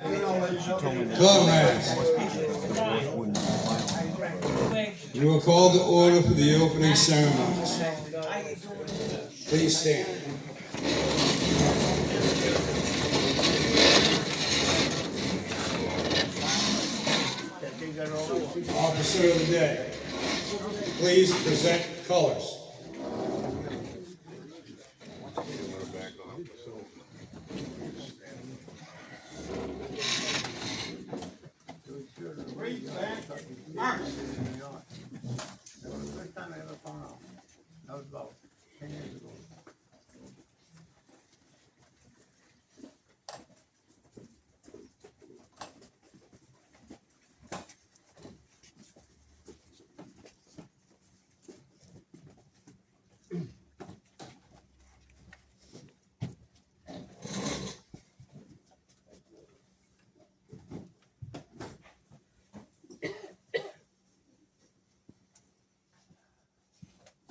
Comrades, you are called to order for the opening ceremonies. Please stand. Officer of the day, please present colors. That was about 10 years ago.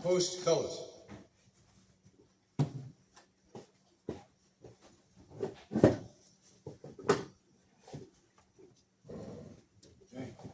Post colors. Thank you.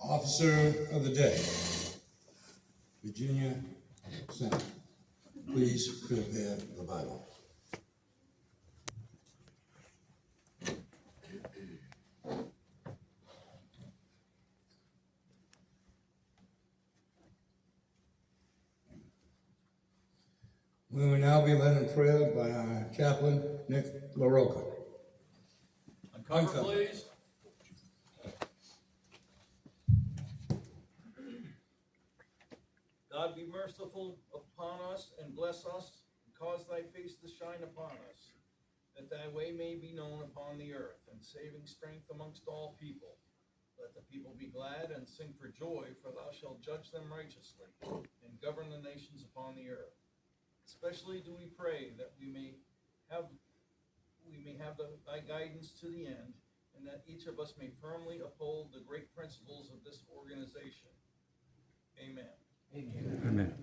Officer of the day, Virginia Center. Please prepare the Bible. We will now be led in prayer by our chaplain, Nick LaRocca. Uncover, please. God be merciful upon us and bless us, and cause thy face to shine upon us, that thy way may be known upon the earth, and saving strength amongst all people. Let the people be glad and sing for joy, for thou shalt judge them righteously, and govern the nations upon the earth. Especially do we pray that we may have thy guidance to the end, and that each of us may firmly uphold the great principles of this organization. Amen. Amen.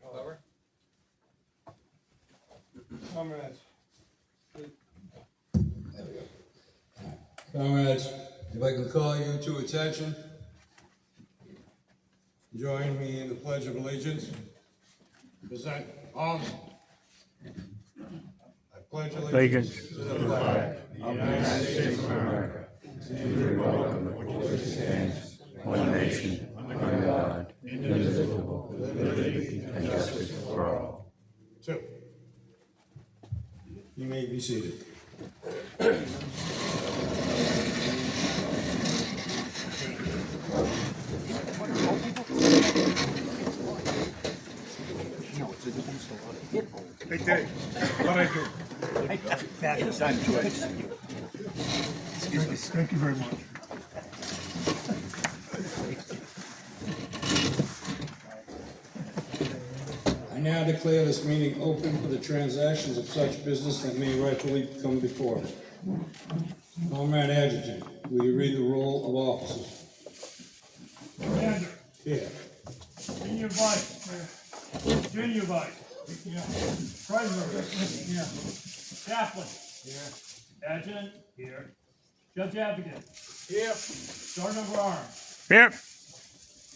Cover. Comrades. Comrades, if I can call you to attention, join me in the Pledge of Allegiance. Present arms. I pledge allegiance to the flag of the United States of America, and to the republic for which it stands, one nation, under God, indivisible, with liberty and justice for all. Two. You may be seated. Hey, Dave, what I do? Thank you very much. I now declare this meeting open for the transactions of such business that may rightfully come before it. Comrade Adjutant, will you read the roll of officers? Commander, Here. Senior Vice, Junior Vice, Treasurer, Chaplain, Adjutant, here, Judge Advocate, Here. Sergeant of Arms, Here.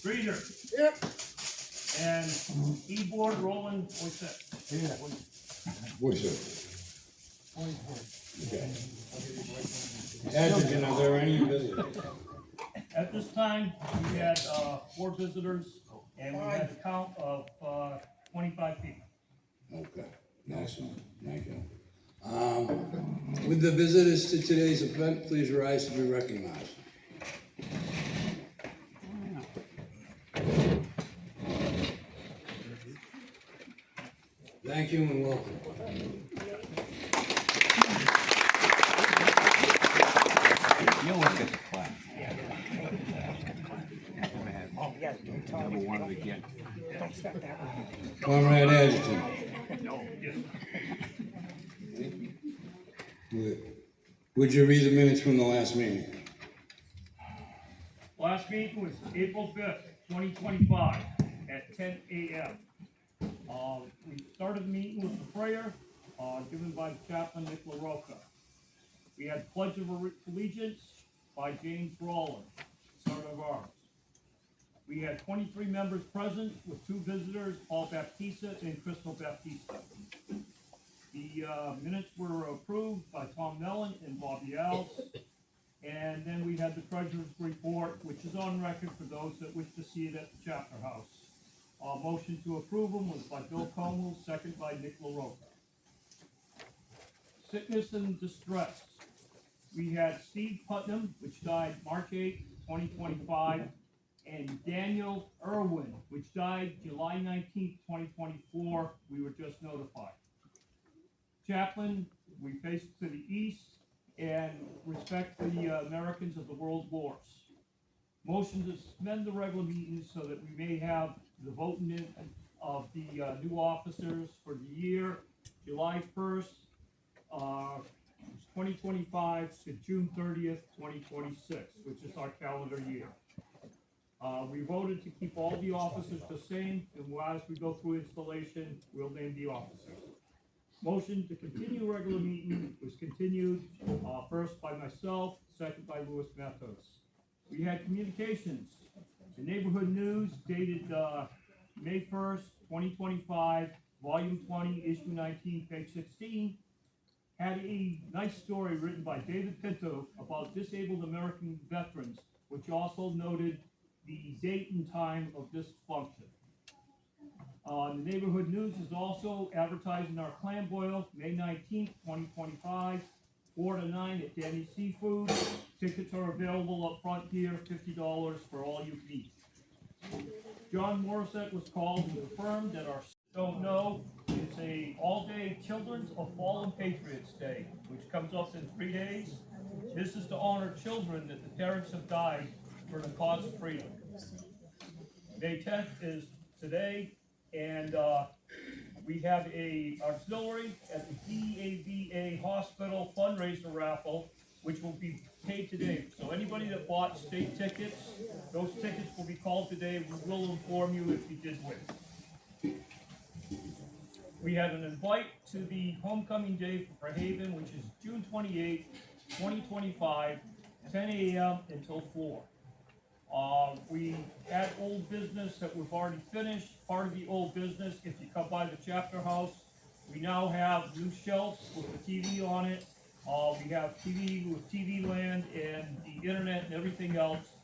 Reader, and keyboard Roland Boyset. Voice it. Okay. Adjutant, are there any visitors? At this time, we had 4 visitors, and we had a count of 25 people. Okay, nice one, thank you. With the visitors to today's event, please rise to be recognized. Thank you and welcome. You always get the clap. Never wanted to get. Comrade Adjutant. Would you read the minutes from the last meeting? Last meeting was April 5th, 2025 at 10 a.m. We started the meeting with the prayer given by the chaplain, Nick LaRocca. We had Pledge of Allegiance by James Rawlin, Sergeant of Arms. We had 23 members present with 2 visitors, Paul Baptista and Crystal Baptista. The minutes were approved by Tom Mellon and Bobby Alves. And then we had the treasurer's report, which is on record for those that wish to see it at the chapter house. Motion to approve them was by Bill Como, second by Nick LaRocca. Sickness and distress. We had Steve Putnam, which died March 8th, 2025, and Daniel Irwin, which died July 19th, 2024. We were just notified. Chaplain, we face to the east and respect the Americans of the world wars. Motion to suspend the regular meetings so that we may have the voting in of the new officers for the year, July 1st, 2025 to June 30th, 2026, which is our calendar year. We voted to keep all the officers the same, and as we go through installation, we'll name the officers. Motion to continue regular meeting was continued, first by myself, second by Louis Matos. We had communications. The Neighborhood News dated May 1st, 2025, volume 20, issue 19, page 16, had a nice story written by David Pinto about disabled American veterans, which also noted the date and time of this function. The Neighborhood News is also advertising our clam boil, May 19th, 2025, 4 to 9 at Danny's Seafood. Tickets are available up front here, $50 for all you can eat. John Morissette was called and confirmed that our don't know it's a all-day Children's of Fallen Patriots Day, which comes up in 3 days. This is to honor children that the parents have died for the cause of freedom. May 10th is today, and we have a auxiliary at the DAV Hospital fundraiser raffle, which will be paid today. So anybody that bought state tickets, those tickets will be called today. We will inform you if you did win. We had an invite to the Homecoming Day for Haven, which is June 28th, 2025, 10 a.m. until 4. We had old business that we've already finished. Part of the old business, if you come by the chapter house, we now have new shelves with the TV on it. We have TV with TV Land and the internet and everything else.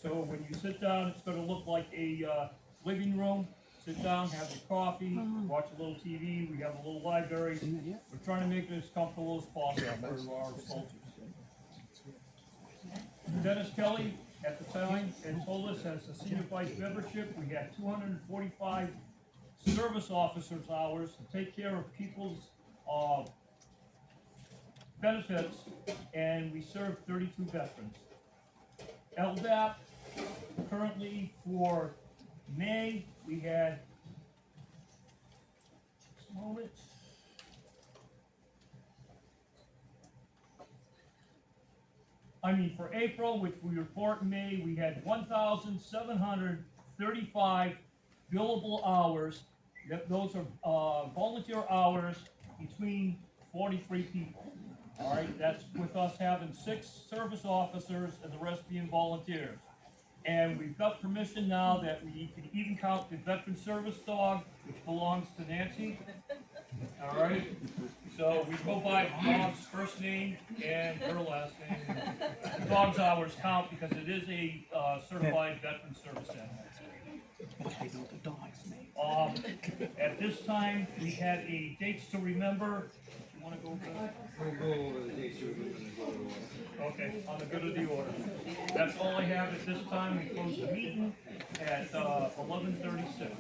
So when you sit down, it's going to look like a living room. Sit down, have your coffee, watch a little TV. We have a little library. We're trying to make it as comfortable as possible for our soldiers. Dennis Kelly, at the time, and told us as a senior vice membership, we had 245 service officers hours to take care of people's benefits, and we served 32 veterans. LDAP, currently for May, we had, just a moment, for April, which we report in May, we had 1,735 billable hours. Those are volunteer hours between 43 people. All right, that's with us having 6 service officers and the rest being volunteers. And we've got permission now that we can even count the veteran service dog, which belongs to Nancy. All right, so we go by dog's first name and her last name. The dog's hours count because it is a certified veteran service animal. At this time, we had a dates to remember. You want to go over that? We'll go over the dates you remember and go over. Okay, on the good of the order. That's all I have at this time. We close the meeting at 11:36.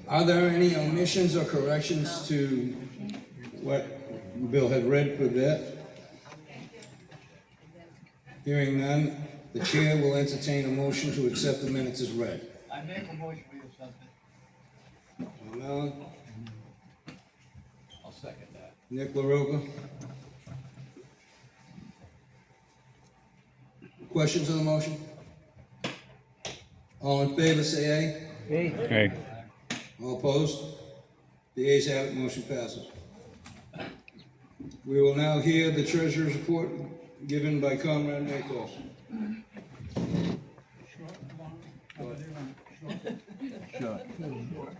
Are there any omissions or corrections to what Bill had read for that? Hearing none, the chair will entertain a motion to accept the minutes as read. I make a motion for you something. Mellon, I'll second that. Nick LaRocca. Questions on the motion? All in favor, say aye. Hey. All opposed? The ayes have it, motion passes. We will now hear the treasurer's report given by Comrade Maytos. Sure.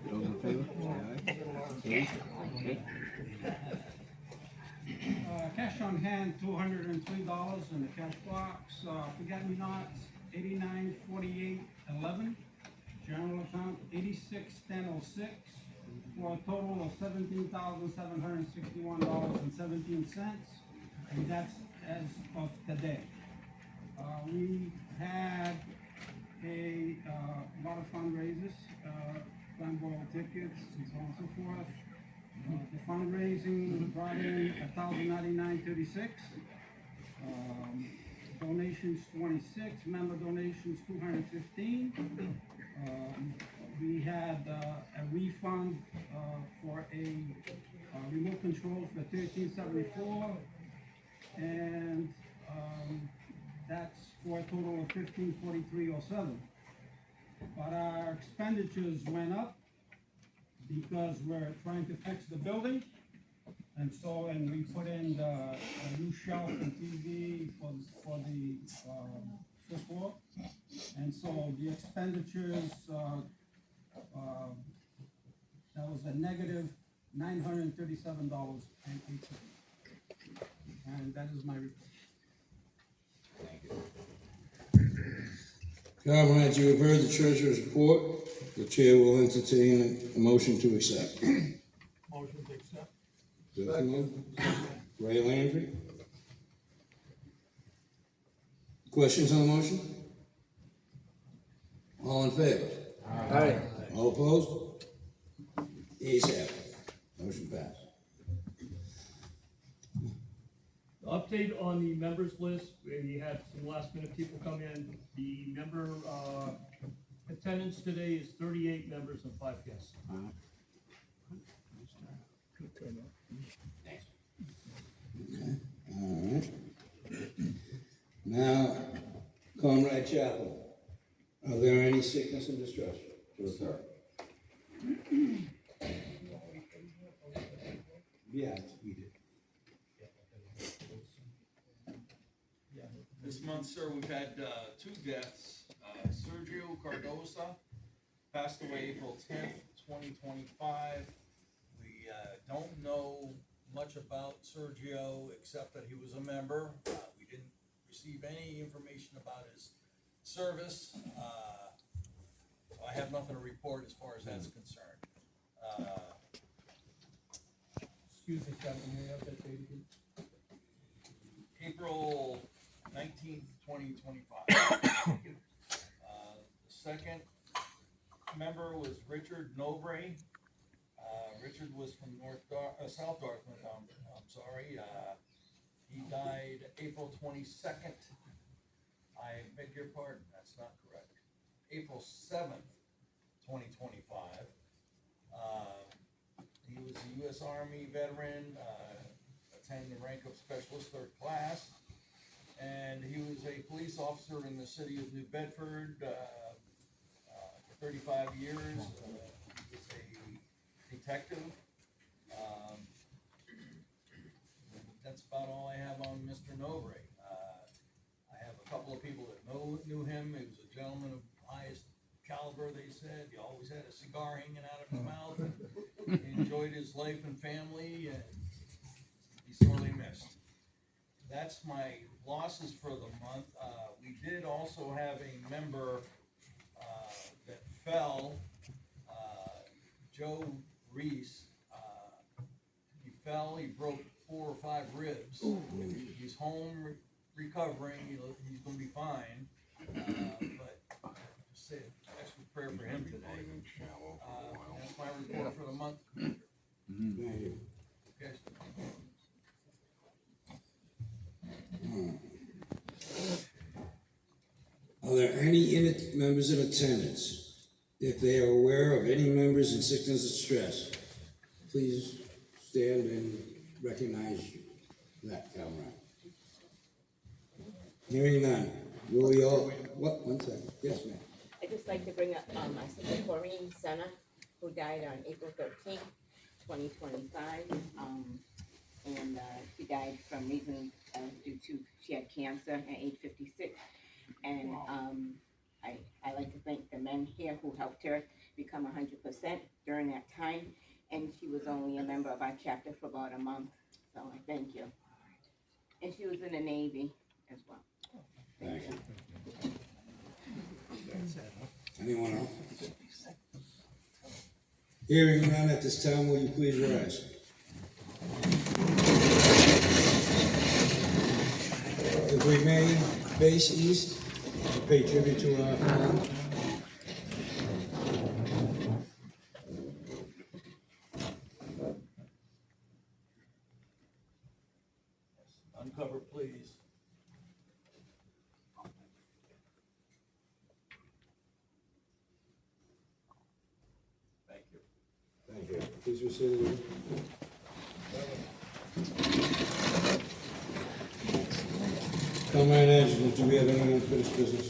Those in favor? Cash on hand, $203 in the cash box. Forget-me-nots, 894811. General account, 861006. For a total of $17,761.17. And that's as of today. We had a lot of fundraisers, Glenboro tickets and so on and so forth. The fundraising brought in $1,099.36. Donations 26, member donations 215. We had a refund for a remote control for $13.74, and that's for a total of $1543.07. But our expenditures went up because we're trying to fix the building, and we put in a new shelf and TV for the first floor, and so the expenditures that was a negative $937.08, and that is my report. Comrades, you have heard the treasurer's report. The chair will entertain a motion to accept. Motion to accept. Ray Landry. Questions on the motion? All in favor? Aye. All opposed? The ayes have it. Motion passed. Update on the members list, we had some last minute people come in. The member attendance today is 38 members and 5 guests. All right. Now, Comrade Chaplain, are there any sickness and distress to report? Yeah, we did. This month, sir, we've had 2 deaths. Sergio Cardosa passed away April 10th, 2025. We don't know much about Sergio except that he was a member. We didn't receive any information about his service. So I have nothing to report as far as that's concerned. Excuse me, Captain, may I have that date again? April 19th, 2025. The second member was Richard Novray. Richard was from South Dartmouth, I'm sorry. He died April 22nd. I beg your pardon, that's not correct. April 7th, 2025. He was a U.S. Army veteran, attained the rank of Specialist Third Class. And he was a police officer in the city of New Bedford for 35 years. He was a detective. That's about all I have on Mr. Nobre. I have a couple of people that knew him. He was a gentleman of highest caliber, they said. He always had a cigar hanging out of his mouth. He enjoyed his life and family, and he's sorely missed. That's my losses for the month. We did also have a member that fell, Joe Reese. He fell, he broke 4 or 5 ribs. He's home recovering, he's gonna be fine. But just say extra prayer for him today. That's my report for the month. Thank you. Okay. Are there any members in attendance? If they are aware of any members in sickness or stress, please stand and recognize that camera. Hearing none, will we all, what, one second, yes, ma'am. I'd just like to bring up my sister Corinne Senna, who died on April 13th, 2025. And she died from reasons due to, she had cancer at age 56. And I like to thank the men here who helped her become 100% during that time. And she was only a member of our chapter for about a month, so I thank you. And she was in the Navy as well. Thank you. Anyone else? Hearing none at this time, will you please rise? If we may, face east, to pay tribute to our fallen. Uncover, please. Thank you. Thank you. Please be seated. Comrade Angela, do we have any unfinished business?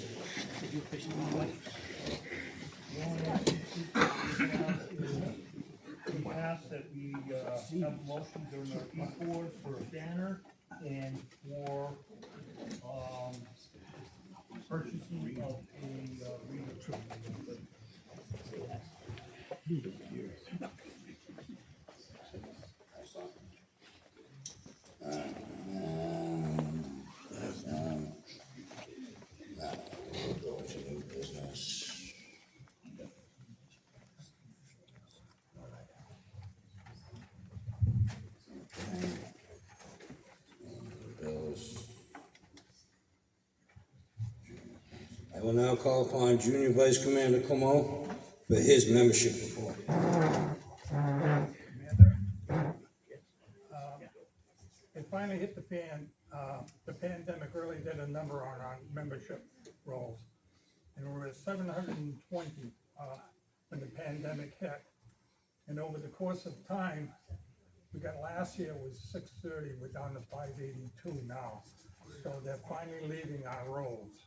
We ask that we have a motion during our report for a banner and for purchasing of a reader. I will now call upon Junior Vice Commander Como for his membership report. It finally hit the fan. The pandemic really did a number on our membership rolls. And we were at 720 when the pandemic hit. And over the course of time, we got last year was 630, we're down to 582 now. So they're finally leaving our rolls.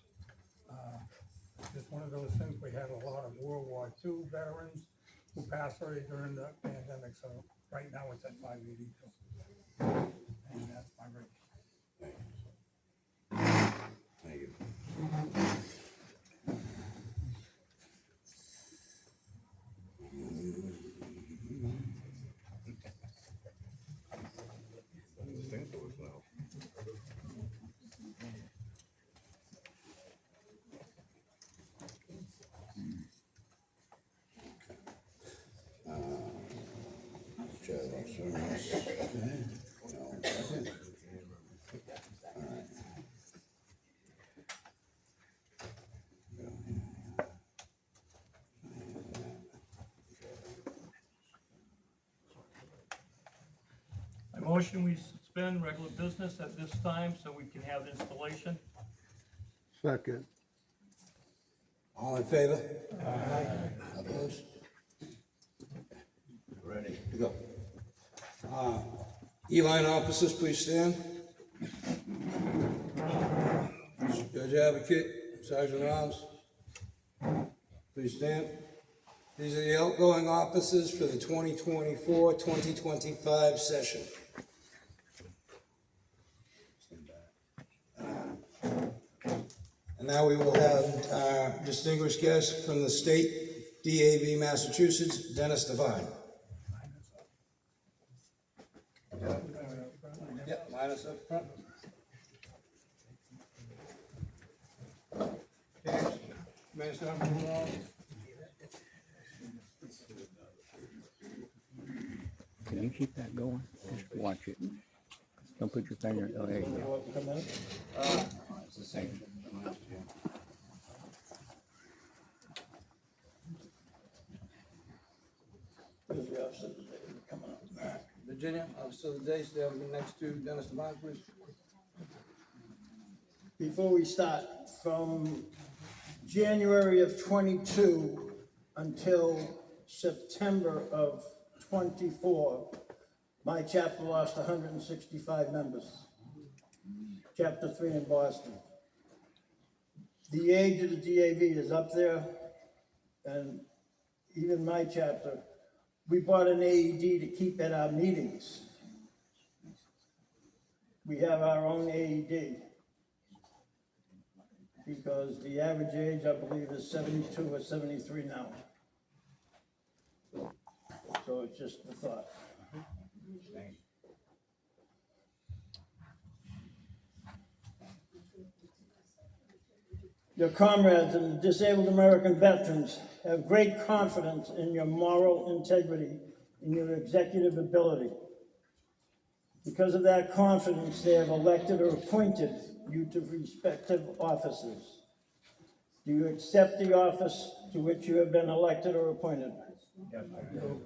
Just one of those things, we had a lot of World War II veterans who passed away during the pandemic, so right now it's at 582. And that's my rate. Thank you. I motion we suspend regular business at this time so we can have installation. Second. All in favor? Aye. Opposed? Ready to go. E-line officers, please stand. Judge Advocate, Sergeant Arms, please stand. These are the outgoing officers for the 2024-2025 session. And now we will have our distinguished guest from the state, DAV Massachusetts, Dennis Devine. Yep, line us up front. Can you keep that going? Just watch it. Don't put your finger. Oh, there you go. It's the same. Virginia, Officer of the Day, stand next to Dennis Devine, please. Before we start, from January of 22 until September of 24, my chapter lost 165 members. Chapter 3 in Boston. The age of the DAV is up there, and even my chapter, we bought an AED to keep at our meetings. We have our own AED. Because the average age, I believe, is 72 or 73 now. So it's just a thought. Your comrades and disabled American veterans have great confidence in your moral integrity and your executive ability. Because of that confidence, they have elected or appointed you to respective offices. Do you accept the office to which you have been elected or appointed? Yes, I do.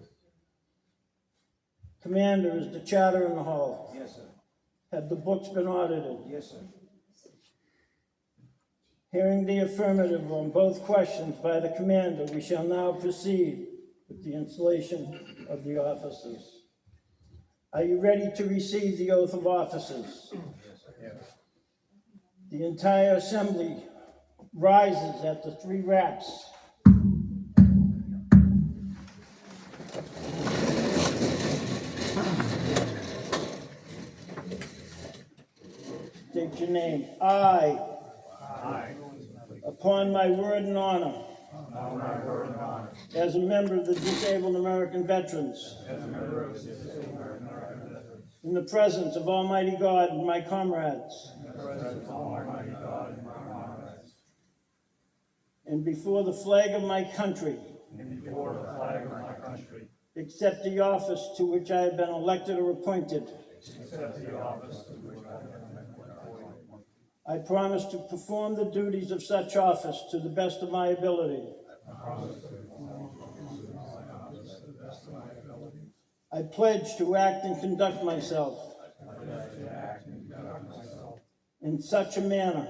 Commander, is the charter in the hall? Yes, sir. Have the books been audited? Yes, sir. Hearing the affirmative on both questions by the commander, we shall now proceed with the installation of the officers. Are you ready to receive the oath of officers? Yes. The entire assembly rises at the 3 raps. State your name. I, upon my word and honor, as a member of the Disabled American Veterans, in the presence of Almighty God and my comrades, and before the flag of my country, accept the office to which I have been elected or appointed. I promise to perform the duties of such office to the best of my ability. I pledge to act and conduct myself in such a manner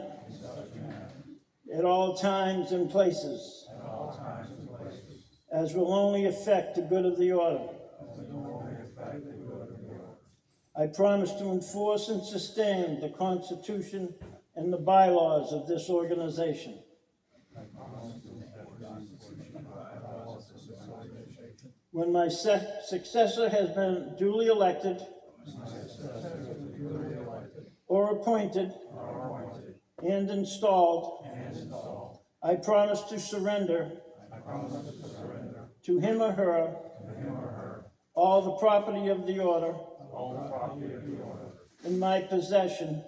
at all times and places as will only affect the good of the order. I promise to enforce and sustain the Constitution and the bylaws of this organization. When my successor has been duly elected or appointed and installed, I promise to surrender to him or her all the property of the order in my possession,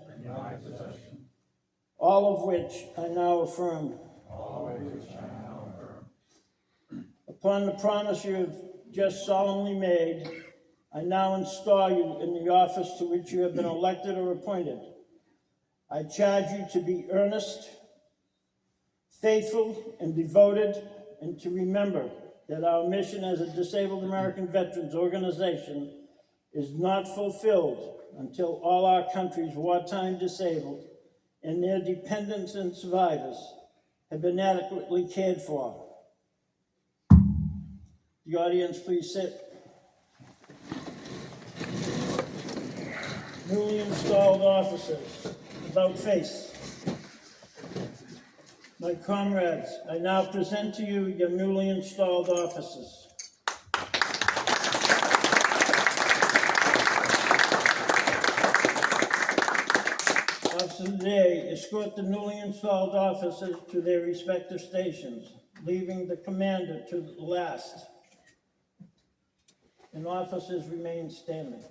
all of which I now affirm. Upon the promise you have just solemnly made, I now install you in the office to which you have been elected or appointed. I charge you to be earnest, faithful, and devoted, and to remember that our mission as a Disabled American Veterans organization is not fulfilled until all our country's wartime disabled and their dependents and survivors have been adequately cared for. The audience, please sit. newly installed officers, about face. My comrades, I now present to you your newly installed officers. Officer today, escort the newly installed officers to their respective stations, leaving the commander to the last. And officers remain standing.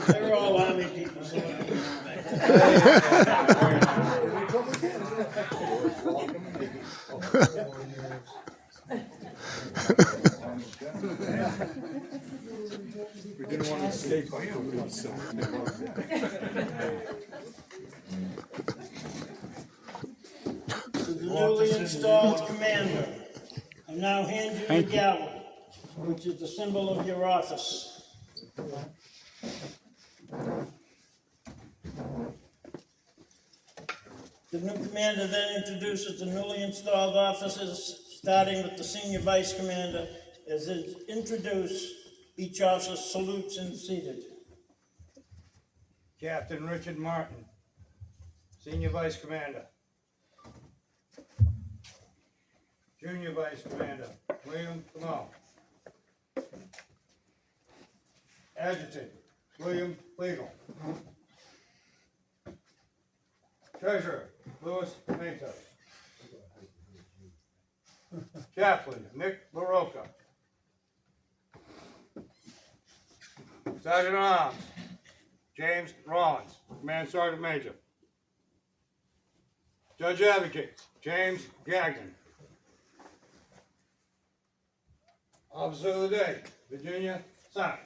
They're all Army people, so We didn't want to escape by doing so. to the newly installed commander, I now hand you the gavel, which is the symbol of your office. The new commander then introduces the newly installed officers, starting with the senior vice commander. As is introduced, each officer salutes and is seated. Captain Richard Martin, Senior Vice Commander. Junior Vice Commander, William Camo. Adjutant, William Legal. Treasurer, Louis Matos. Chaplain, Nick LaRocca. Sergeant at Arms, James Rollins, Command Sergeant Major. Judge Advocate, James Gagnon. Officer of the Day, Virginia Sack.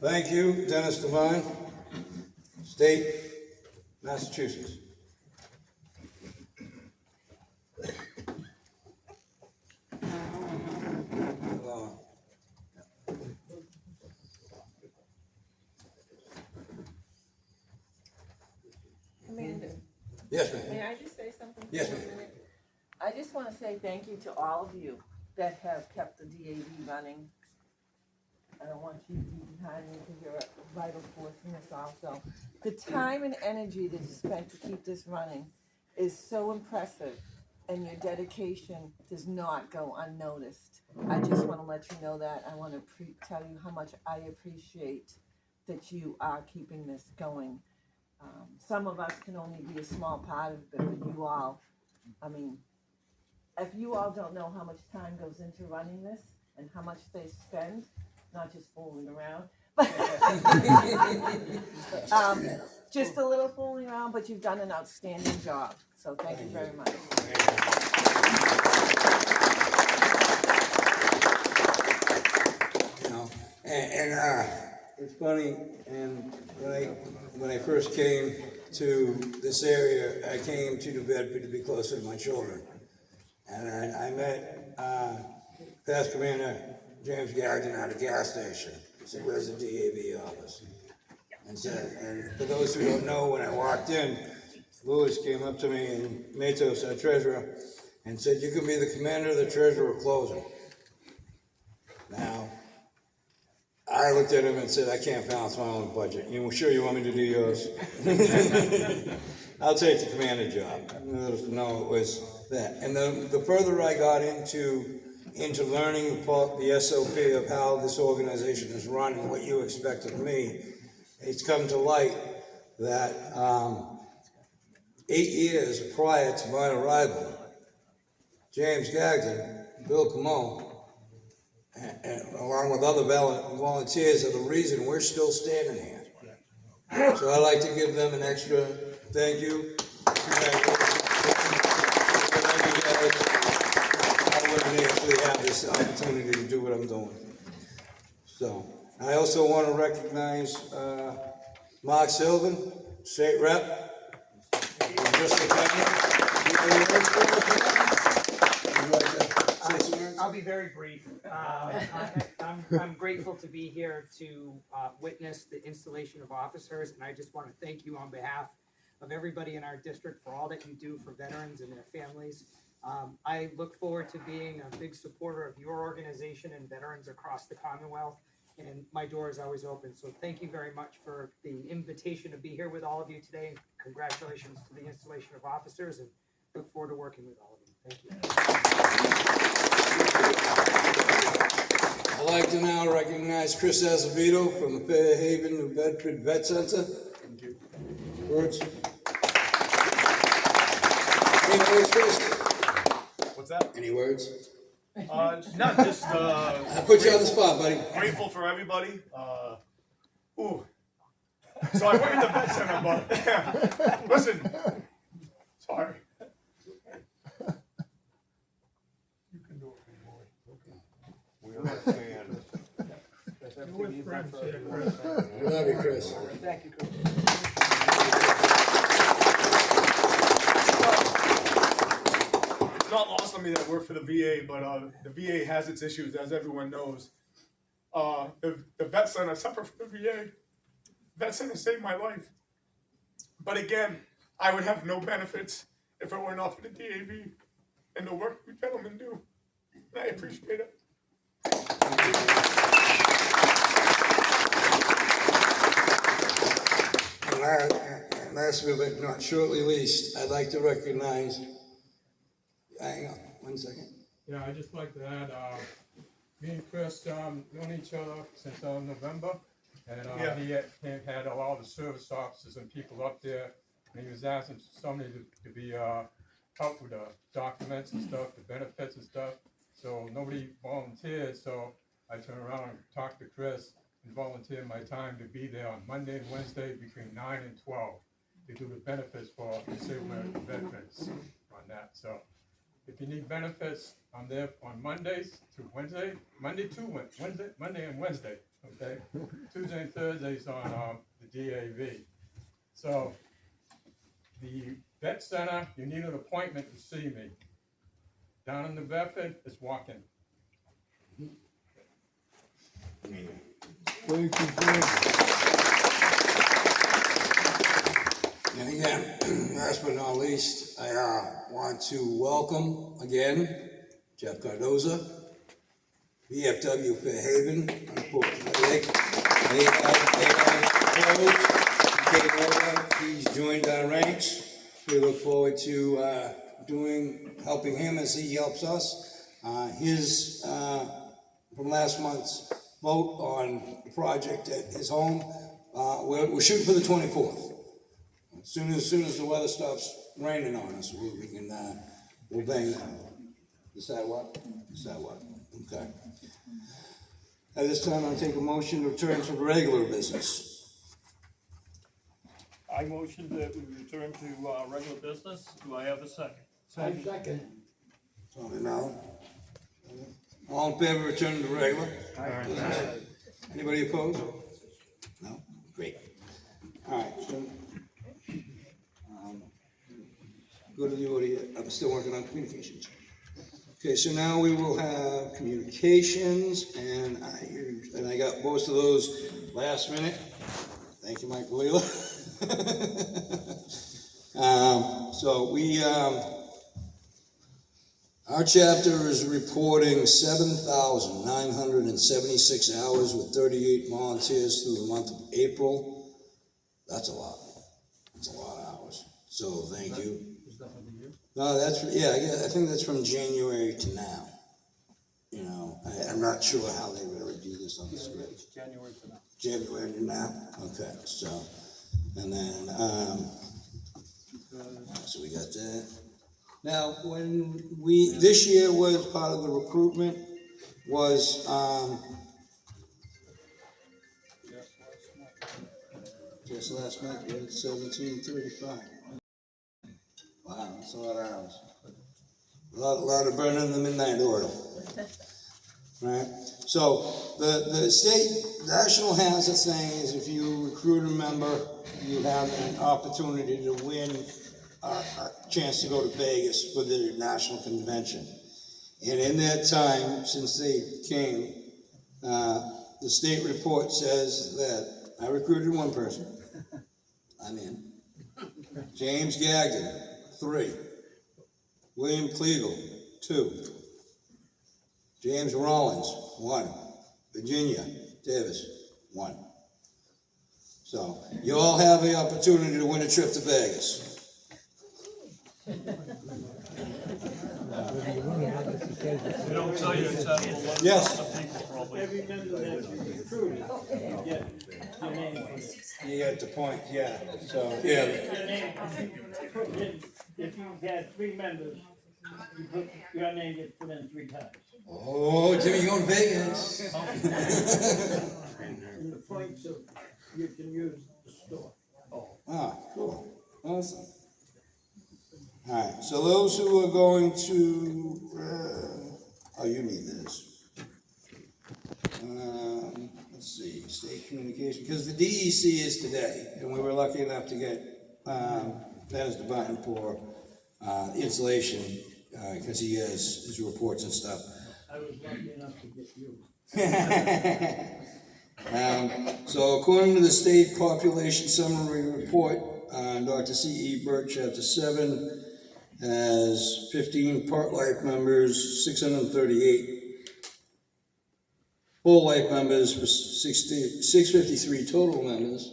Thank you, Dennis Devine, State, Massachusetts. Commander, Yes, ma'am. may I just say something? Yes, for a ma'am. minute? I just want to say thank you to all of you that have kept the DAV running. I don't want you to be behind me because you're a vital force in this also. The time and energy that you spent to keep this running is so impressive, and your dedication does not go unnoticed. I just want to let you know that. I want to tell you how much I appreciate that you are keeping this going. Some of us can only be a small part of it, but you all, I mean, if you all don't know how much time goes into running this and how much they spend, not just fooling around, but just a little fooling around, but you've done an outstanding job. So thank you very much. You know, and it's funny, and when I first came to this area, I came to New Bedford to be closer to my children. And I met Past Commander James Gagnon at a gas station. He said, "Where's the DAV office?" And for those who don't know, when I walked in, Louis came up to me, and Matos, our treasurer, and said, "You can be the commander of the treasurer closing." Now, I looked at him and said, "I can't balance my own budget. You sure you want me to do yours?" I'll take the commander job. No, it was that. And the further I got into learning the SOP of how this organization is run and what you expect of me, it's come to light that 8 years prior to my arrival, James Gagnon, Bill Camone, and along with other volunteers, are the reason we're still standing here. So I'd like to give them an extra thank you. I wouldn't actually have this opportunity to do what I'm doing. So I also want to recognize Mark Sylvan, State Rep. I'll be very brief. I'm grateful to be here to witness the installation of officers, and I just want to thank you on behalf of everybody in our district for all that you do for veterans and their families. I look forward to being a big supporter of your organization and veterans across the Commonwealth, and my door is always open. So thank you very much for the invitation to be here with all of you today, and congratulations to the installation of officers, and look forward to working with all of you. Thank you. I'd like to now recognize Chris Azevedo from the Fairhaven, New Bedford Vet Center. Thank you. Words? Any words, Chris? What's that? Any words? Not just I put you on the spot, buddy. Grateful for everybody. So I work at the vet center, but listen. Sorry. You can do it, big boy. We understand. You're with friends here, Chris. We love you, Chris. Thank you, Chris. It's not lost on me that I work for the VA, but the VA has its issues, as everyone knows. The vet center, separate from the VA, vet center saved my life. But again, I would have no benefits if it were not for the DAV and the work you gentlemen do. And I appreciate it. And last but not shortly least, I'd like to recognize, hang on 1 second. Yeah, I'd just like to add, me and Chris known each other since November, and he had a lot of the service officers and people up there, and he was asking somebody to be help with the documents and stuff, the benefits and stuff. So nobody volunteered, so I turned around and talked to Chris and volunteered my time to be there on Monday and Wednesday between 9 and 12 to do the benefits for disabled veterans on that. So if you need benefits, I'm there on Mondays to Wednesday, Monday and Wednesday, okay? Tuesday and Thursdays on the DAV. So the vet center, you need an appointment to see me. Down in the Bedford, it's walk-in. Thank you, Chris. And again, last but not least, I want to welcome again Jeff Cardoza, VFW Fairhaven, he's joined our ranks. We look forward to helping him as he helps us. His from last month's vote on the project at his home, we're shooting for the 24th. As soon as the weather stops raining on us, we can we'll bang that. Decide what? Okay. At this time, I'll take a motion to return to regular business. I motion that we return to regular business. Do I have a second? Second. Tony Mallon. All in favor of returning to regular? Aye. Anybody opposed? No? Great. All right. So, go to the audio. I'm still working on communications. Okay, so now we will have communications, and I got most of those last minute. Thank you, Mike Leela. So we, our chapter is reporting 7,976 hours with 38 volunteers through the month of April. That's a lot. That's a lot of hours. So thank you. Is that for the year? No, I think that's from January to now. You know, I'm not sure how they really do this on the script. January to now. January to now? Okay, so And then, so we got that. Now, when this year was part of the recruitment, was, just last month, we had 1735. Wow, that's a lot of hours. A lot of burning the midnight oil. Right? So, the state national has a thing is if you recruit a member, you have an opportunity to win a chance to go to Vegas for the national convention. And in that time, since they came, the state report says that I recruited one person. I'm in. James Gagnon, 3. William Klegel, 2. James Rollins, 1. Virginia Davis, 1. So you all have the opportunity to win a trip to Vegas. They don't tell you it's at Yes. people probably. Every member that you recruited, yeah, your name on it. You got the point, yeah. So yeah. Your name, if you had 3 members, you put, your name gets put in 3 times. Oh, Jimmy, you going to Vegas? And the points of, you can use the store. Ah, cool. Awesome. All right, so those who are going to, oh, you need this. Let's see, state communication, because the DEC is today, and we were lucky enough to get Dennis Devine for installation, because he has his reports and stuff. I was lucky enough to get you. So according to the state population summary report, Dr. C.E. Burt, Chapter 7, has 15 part-life members, 638 full-life members, for 653 total members,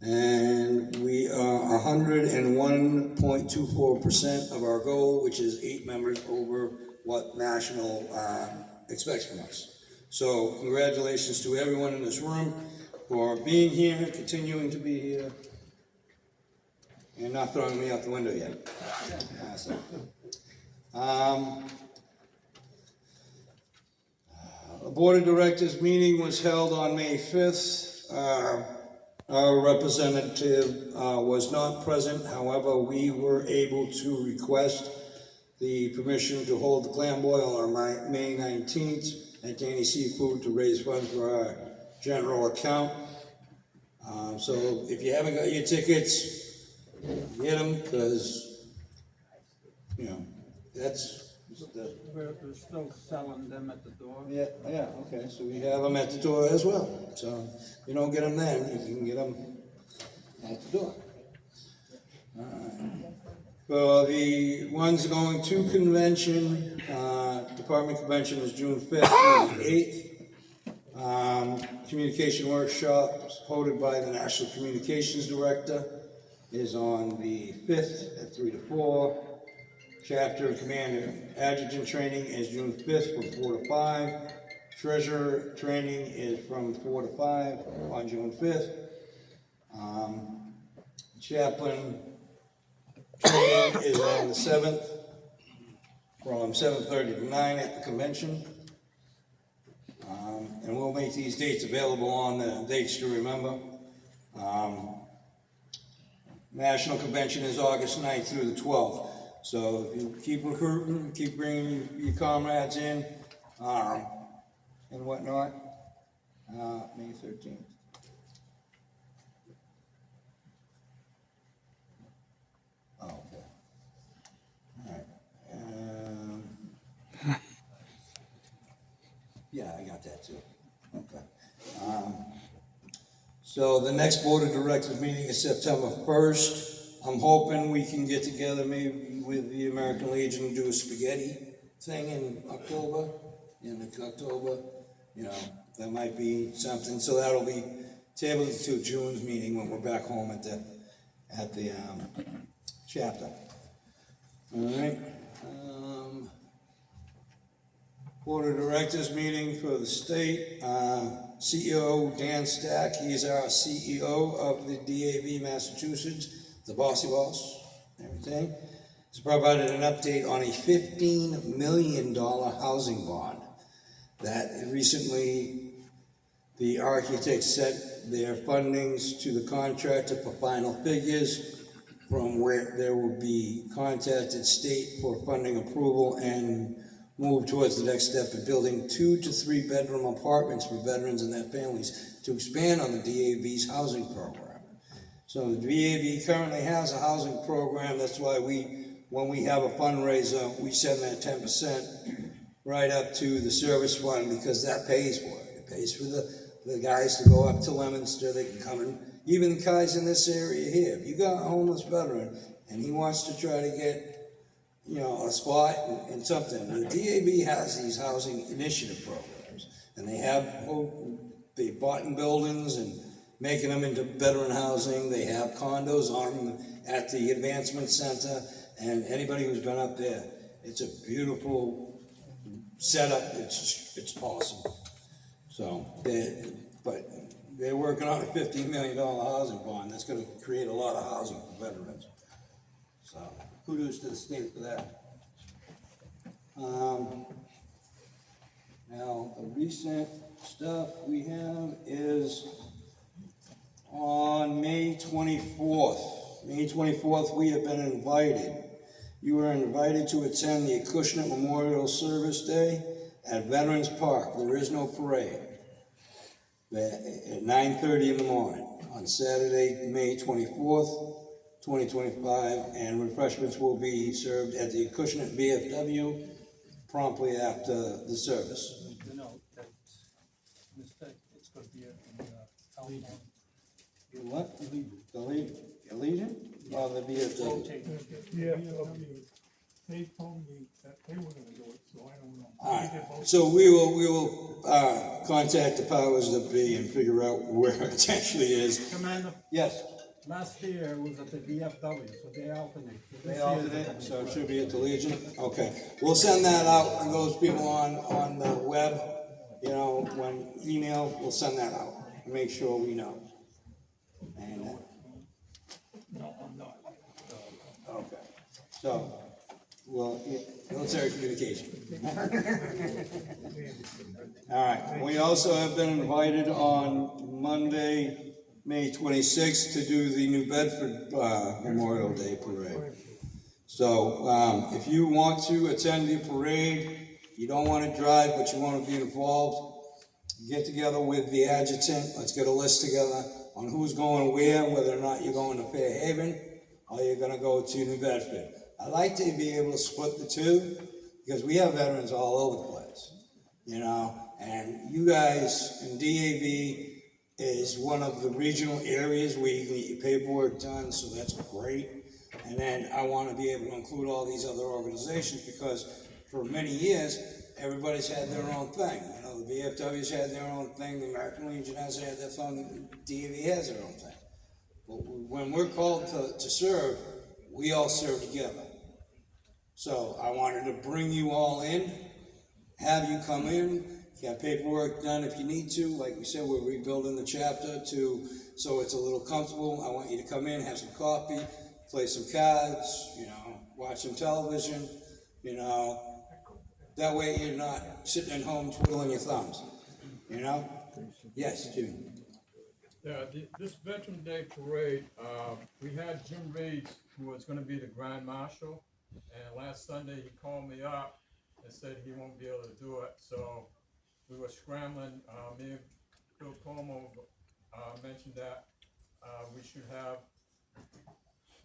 and we are 101.24% of our goal, which is 8 members over what national expects from us. So congratulations to everyone in this room for being here, continuing to be here, and not throwing me out the window yet. Awesome. A Board of Directors meeting was held on May 5th. Our representative was not present. However, we were able to request the permission to hold the clam boil on May 19th at Danny Seafood to raise funds for our general account. So if you haven't got your tickets, get them, because, you know, that's the... We're still selling them at the door. Yeah, okay, so we have them at the door as well. So if you don't get them then, you can get them at the door. For the ones going to convention, department convention is June 5th and 8th. Communication workshop hosted by the National Communications Director is on the 5th at 3 to 4. Chapter and Commander Adjutant training is June 5th from 4 to 5. Treasurer training is from 4 to 5 on June 5th. Chaplain training is on the 7th from 7:30 to 9 at the convention. And we'll make these dates available on the dates to remember. National Convention is August 9th through the 12th. So if you keep recruiting, keep bringing your comrades in, and whatnot, May 13th. Oh, okay. All right. Yeah, I got that too. Okay. So the next Board of Directors meeting is September 1st. I'm hoping we can get together maybe with the American Legion and do a spaghetti thing in October. You know, that might be something. So that'll be tabled to June's meeting when we're back home at the chapter. All right. Board of Directors meeting for the state. CEO Dan Stack, he is our CEO of the DAV Massachusetts, the bossy boss, everything. He's provided an update on a $15 million housing bond that recently the architects sent their fundings to the contractor for final figures, from where there will be contacted state for funding approval and move towards the next step of building 2 to 3 bedroom apartments for veterans and their families to expand on the DAV's housing program. So the DAV currently has a housing program. That's why when we have a fundraiser, we send that 10% right up to the service fund, because that pays for it. It pays for the guys to go up to Leominster. They can come in. Even the guys in this area here. If you got a homeless veteran and he wants to try to get, a spot and something, the DAV has these housing initiative programs, and they bought in buildings and making them into veteran housing. They have condos on them at the advancement center, and anybody who's been up there, it's a beautiful setup. It's awesome. So, they're working on a $15 million housing bond that's going to create a lot of housing for veterans. So, kudos to the state for that. Now, the recent stuff we have is on May 24th. May 24th, we have been invited. You were invited to attend the Acushnet Memorial Service Day at Veterans Park. There is no parade. At 9:30 in the morning on Saturday, May 24th, 2025, and refreshments will be served at the Acushnet VFW promptly after the service. No, that's a mistake. It's going to be in What? The Legion? Or the VFW? Yeah, they told me that they were going to do it, so I don't know. All right, so we will contact the powers that be and figure out where it actually is. Commander, Yes? last year it was at the VFW, so they alternate. They alternate, so it should be at the Legion? Okay, we'll send that out, and those people on the web, when email, we'll send that out, and make sure we know. And, No, I'm not. okay, so, well, military communication. All right, we also have been invited on Monday, May 26th, to do the New Bedford Memorial Day Parade. So, if you want to attend the parade, you don't want to drive, but you want to be involved, get together with the adjutant. Let's get a list together on who's going where, whether or not you're going to Fairhaven or you're going to go to New Bedford. I like to be able to split the two, because we have veterans all over the place, and you guys in DAV is one of the regional areas where you can get your paperwork done, so that's great. And then I want to be able to include all these other organizations, because for many years, everybody's had their own thing. The VFW's had their own thing, the American Legion has had their thing, DAV has their own thing. But when we're called to serve, we all serve together. So I wanted to bring you all in, have you come in, get paperwork done if you need to. Like we said, we're rebuilding the chapter so it's a little comfortable. I want you to come in, have some coffee, play some cards, watch some television, that way you're not sitting at home twiddling your thumbs, Yes, Jim. Yeah, this Veteran Day Parade, we had Jim Reed, who was going to be the Grand Marshal, and last Sunday he called me up and said he won't be able to do it, so we were scrambling. Me and Bill Como mentioned that we should have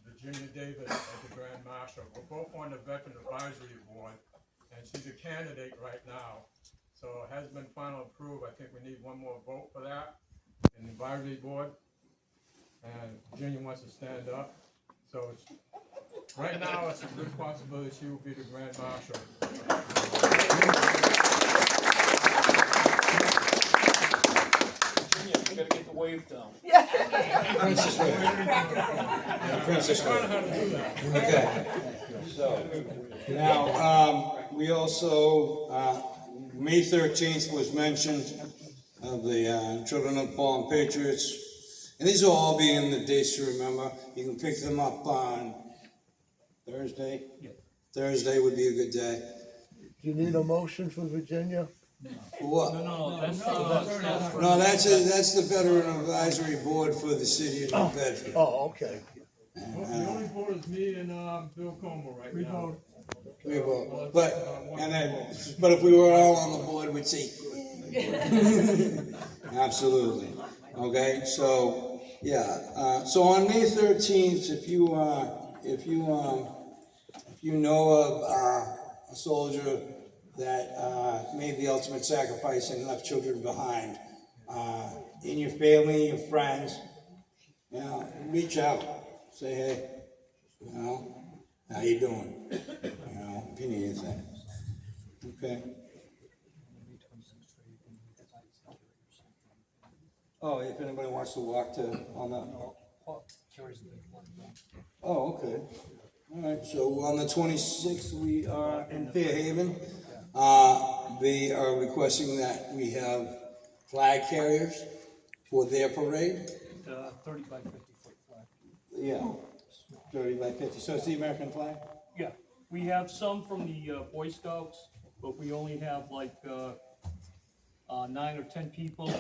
Virginia Davis as the Grand Marshal. We're both on the Veteran Advisory Board, and she's a candidate right now, so it has been final approved. I think we need one more vote for that in the advisory board, and Virginia wants to stand up. So right now, it's a good possibility she will be the Grand Marshal. Virginia, you gotta get the wave down. Princess Wave. Princess Wave. Okay. So, now, we also, May 13th was mentioned of the Children of Fallen Patriots. And these will all be in the dates to remember. You can pick them up on Thursday. Yeah. Thursday would be a good day. Do you need a motion for Virginia? For what? No, that's No, that's the Veteran Advisory Board for the city of New Bedford. Oh, okay. The only board is me and, Bill Como right now. We vote. But if we were all on the board, we'd say, absolutely. Okay, so, yeah, so on May 13th, if you know of a soldier that made the ultimate sacrifice and left children behind, in your family, your friends, you know, reach out, say, hey, you know, how you doing? You know, if you need anything. Okay. Oh, if anybody wants to walk to on that. Oh, okay. All right. So on the 26th, we are in Fairhaven. They are requesting that we have flag carriers for their parade. 30 by 50 foot flag. Yeah. 30 by 50. So it's the American flag. Yeah, we have some from the Boy Scouts, but we only have like 9 or 10 people.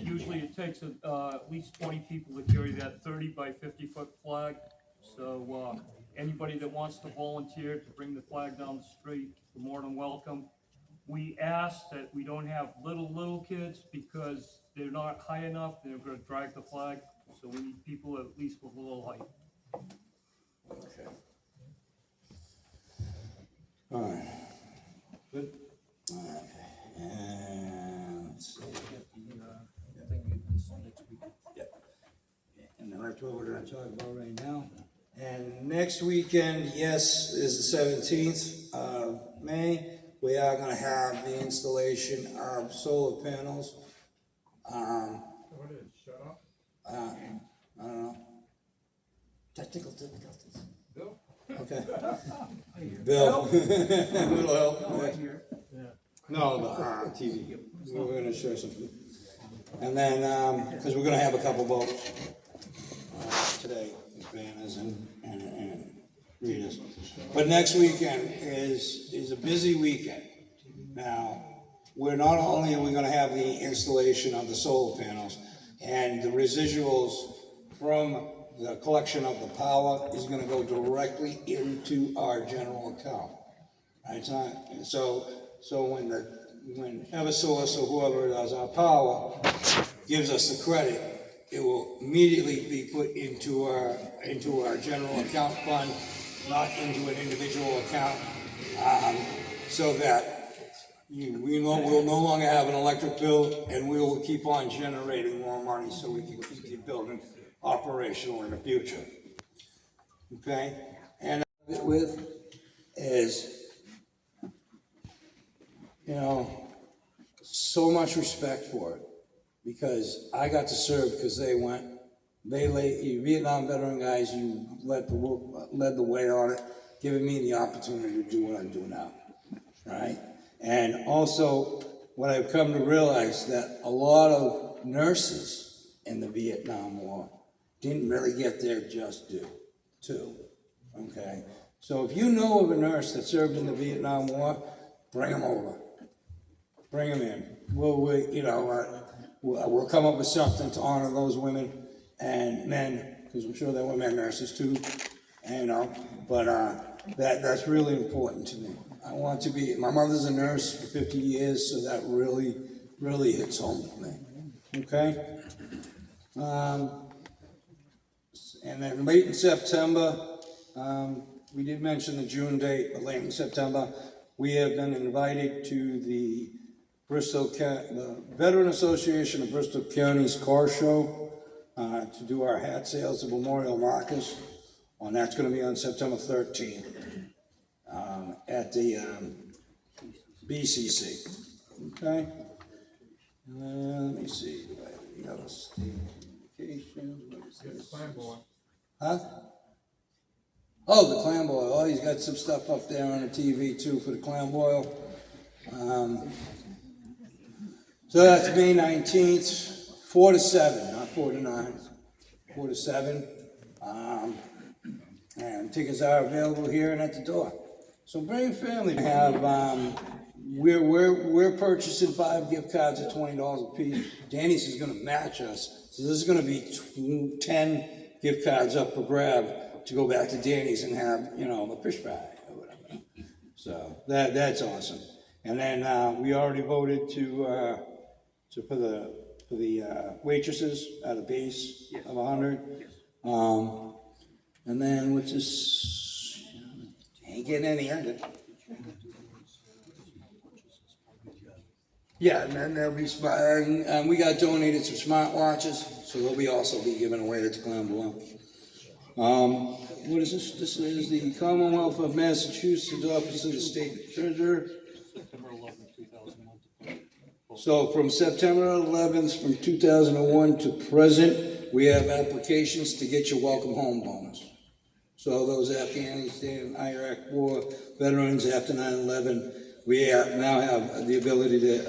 Usually it takes at least 20 people to carry that 30 by 50 foot flag. So anybody that wants to volunteer to bring the flag down the street, you're more than welcome. We ask that we don't have little kids because they're not high enough. They're going to drag the flag. So we need people at least with a little height. Okay. All right. Good. Okay. And let's see. Yep. And that's what we're going to talk about right now. And next weekend, yes, is the 17th of May. We are going to have the installation of solar panels. What is, shut up? I don't know. Technical difficulties. Bill? Okay. Bill. Little help. No, the TV. We're gonna share something. And then, because we're gonna have a couple votes today, banners and readers. But next weekend is a busy weekend. Now, we're not only are we gonna have the installation of the solar panels and the residuals from the collection of the power is gonna go directly into our general account. Right, it's not, so when Eversource or whoever does our power gives us the credit, it will immediately be put into our general account fund, not into an individual account, so that we'll no longer have an electric bill, and we will keep on generating more money so we can keep the building operational in the future. Okay? And with is, you know, so much respect for it, because I got to serve because you Vietnam veteran guys, you led the way on it, giving me the opportunity to do what I'm doing now, right? And also, what I've come to realize that a lot of nurses in the Vietnam War didn't really get their just due, too, okay? So if you know of a nurse that served in the Vietnam War, bring them over. Bring them in. We'll come up with something to honor those women and men, because I'm sure there were men nurses too, but that's really important to me. I want to be, my mother's a nurse for 50 years, so that really, really hits home with me, okay? And then late in September, we did mention the June date, but late in September, we have been invited to the the Veteran Association of Bristol County's car show to do our hat sales of memorial markers, and that's going to be on September 13th at the BCC. Okay. Let me see. Do I have any other state applications? What is this? Clam boy. Huh? Oh, the clam boil. Oh, he's got some stuff up there on the TV too for the clam boil. So that's May 19th, 4 to 7, not 4 to 9, 4 to 7. And tickets are available here and at the door. So bring your family. We have, we're purchasing 5 gift cards at $20 a piece. Danny's is gonna match us. So this is gonna be 10 gift cards up for grab to go back to Danny's and have, you know, a fish fry or whatever. So that's awesome. And then we already voted for the waitresses at a base of 100. And then what's this? Ain't getting any under. Yeah, and then there'll be smart, and we got donated some smart watches, so they'll be also be given away at the clown below. What is this? This is the Commonwealth of Massachusetts Office of the State Treasurer. So from September 11th, from 2001 to present, we have applications to get your welcome home bonus. So those Afghanistan, Iraq War veterans after 9/11, we now have the ability to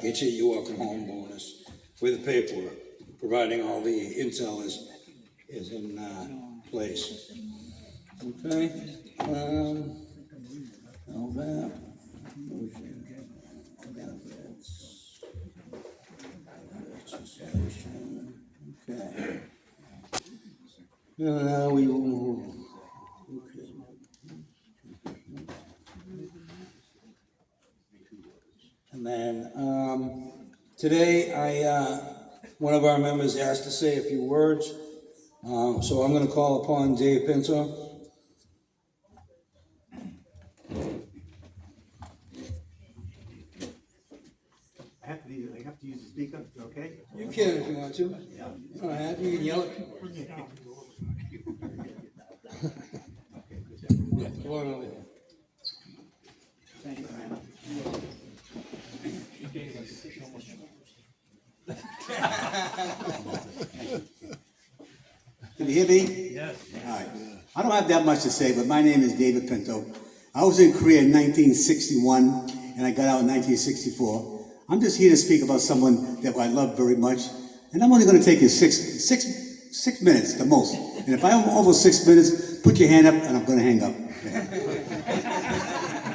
get you your welcome home bonus with the paperwork, providing all the intel is in place. Okay. All that. Okay. Now we will. Okay. And then today, one of our members asked to say a few words, so I'm going to call upon Dave Pinto. I have to use the speaker, okay? You can if you want to. All right, you can yell it. Yeah, go on over there. Thank you, man. Can you hear me? Yes. All right. I don't have that much to say, but my name is David Pinto. I was in Korea in 1961, and I got out in 1964. I'm just here to speak about someone that I love very much, and I'm only going to take you six minutes, the most. And if I'm over 6 minutes, put your hand up, and I'm going to hang up.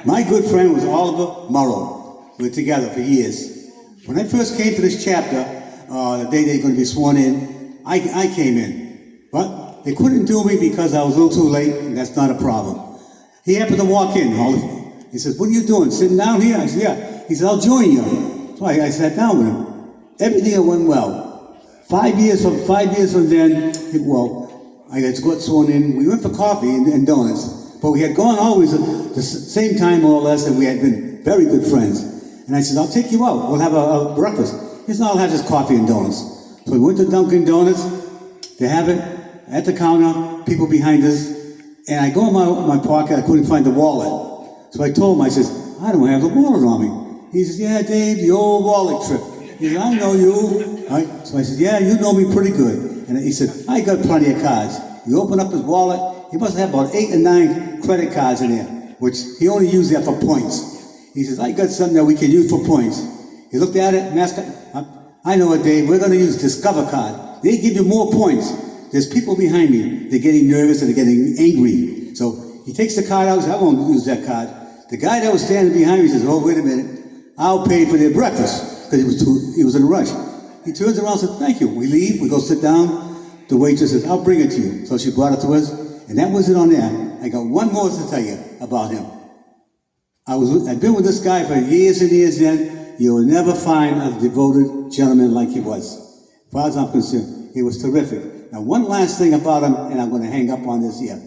My good friend was Oliver Morrow. We were together for years. When I first came to this chapter, the day they're going to be sworn in, I came in. But they couldn't do me because I was a little too late, and that's not a problem. He happened to walk in, Oliver. He says, "What are you doing, sitting down here?" I said, "Yeah." He said, "I'll join you." So I sat down with him. Everything went well. 5 years from then, I got sworn in. We went for coffee and donuts. But we had gone always at the same time, more or less, and we had been very good friends. And I said, "I'll take you out. We'll have a breakfast." He said, "I'll have just coffee and donuts." So we went to Dunkin' Donuts. They have it at the counter, people behind us. And I go in my pocket, I couldn't find the wallet. So I told him, I says, "I don't have the wallet on me." He says, "Yeah, Dave, the old wallet trip." He said, "I know you." Right? So I said, "Yeah, you know me pretty good." And he said, "I got plenty of cards." He opened up his wallet. He must have about 8 or 9 credit cards in there, which he only used that for points. He says, "I got something that we can use for points." He looked at it and asked, "I know it, Dave. We're going to use Discover card. They give you more points." There's people behind me. They're getting nervous and they're getting angry. So he takes the card out and says, "I won't use that card." The guy that was standing behind me says, "Oh, wait a minute. I'll pay for their breakfast," because he was in a rush. He turns around and says, "Thank you." We leave. We go sit down. The waitress says, "I'll bring it to you." So she brought it to us. And that was it on there. I got one more to tell you about him. I've been with this guy for years and years then. You will never find a devoted gentleman like he was. As far as I'm concerned, he was terrific. Now, one last thing about him, and I'm going to hang up on this here.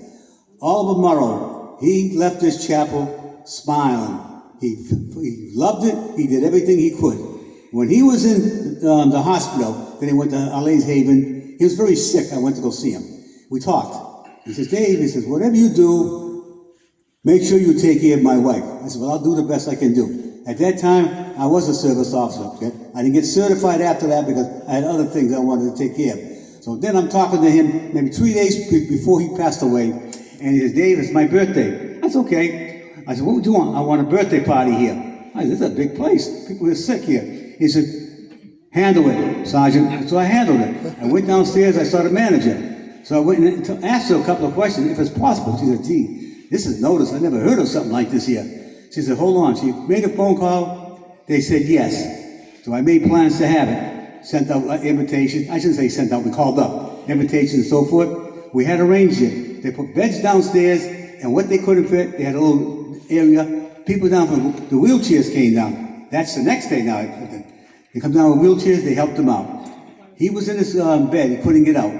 Oliver Morrow, he left this chapel smiling. He loved it. He did everything he could. When he was in the hospital, then he went to Allays Haven. He was very sick. I went to go see him. We talked. He says, "Dave," he says, "whatever you do, make sure you take care of my wife." I said, "Well, I'll do the best I can do." At that time, I was a service officer. Okay? I didn't get certified after that because I had other things I wanted to take care of. So then I'm talking to him maybe 3 days before he passed away. And he says, "Dave, it's my birthday." That's okay. I said, "What would you want?" "I want a birthday party here." I said, "This is a big place. People are sick here." He said, handle it, Sergeant. So I handled it. I went downstairs, I saw the manager. So I went and asked her a couple of questions, if it's possible. She said, gee, this is notice. I never heard of something like this here. She said, hold on. She made a phone call. They said yes. So I made plans to have it. Sent out invitations. I shouldn't say sent out, we called up. Invitations and so forth. We had arranged it. They put beds downstairs, and what they couldn't fit, they had a little area. People down from the wheelchairs came down. That's the next day now. They come down with wheelchairs, they helped him out. He was in his bed, he couldn't get out.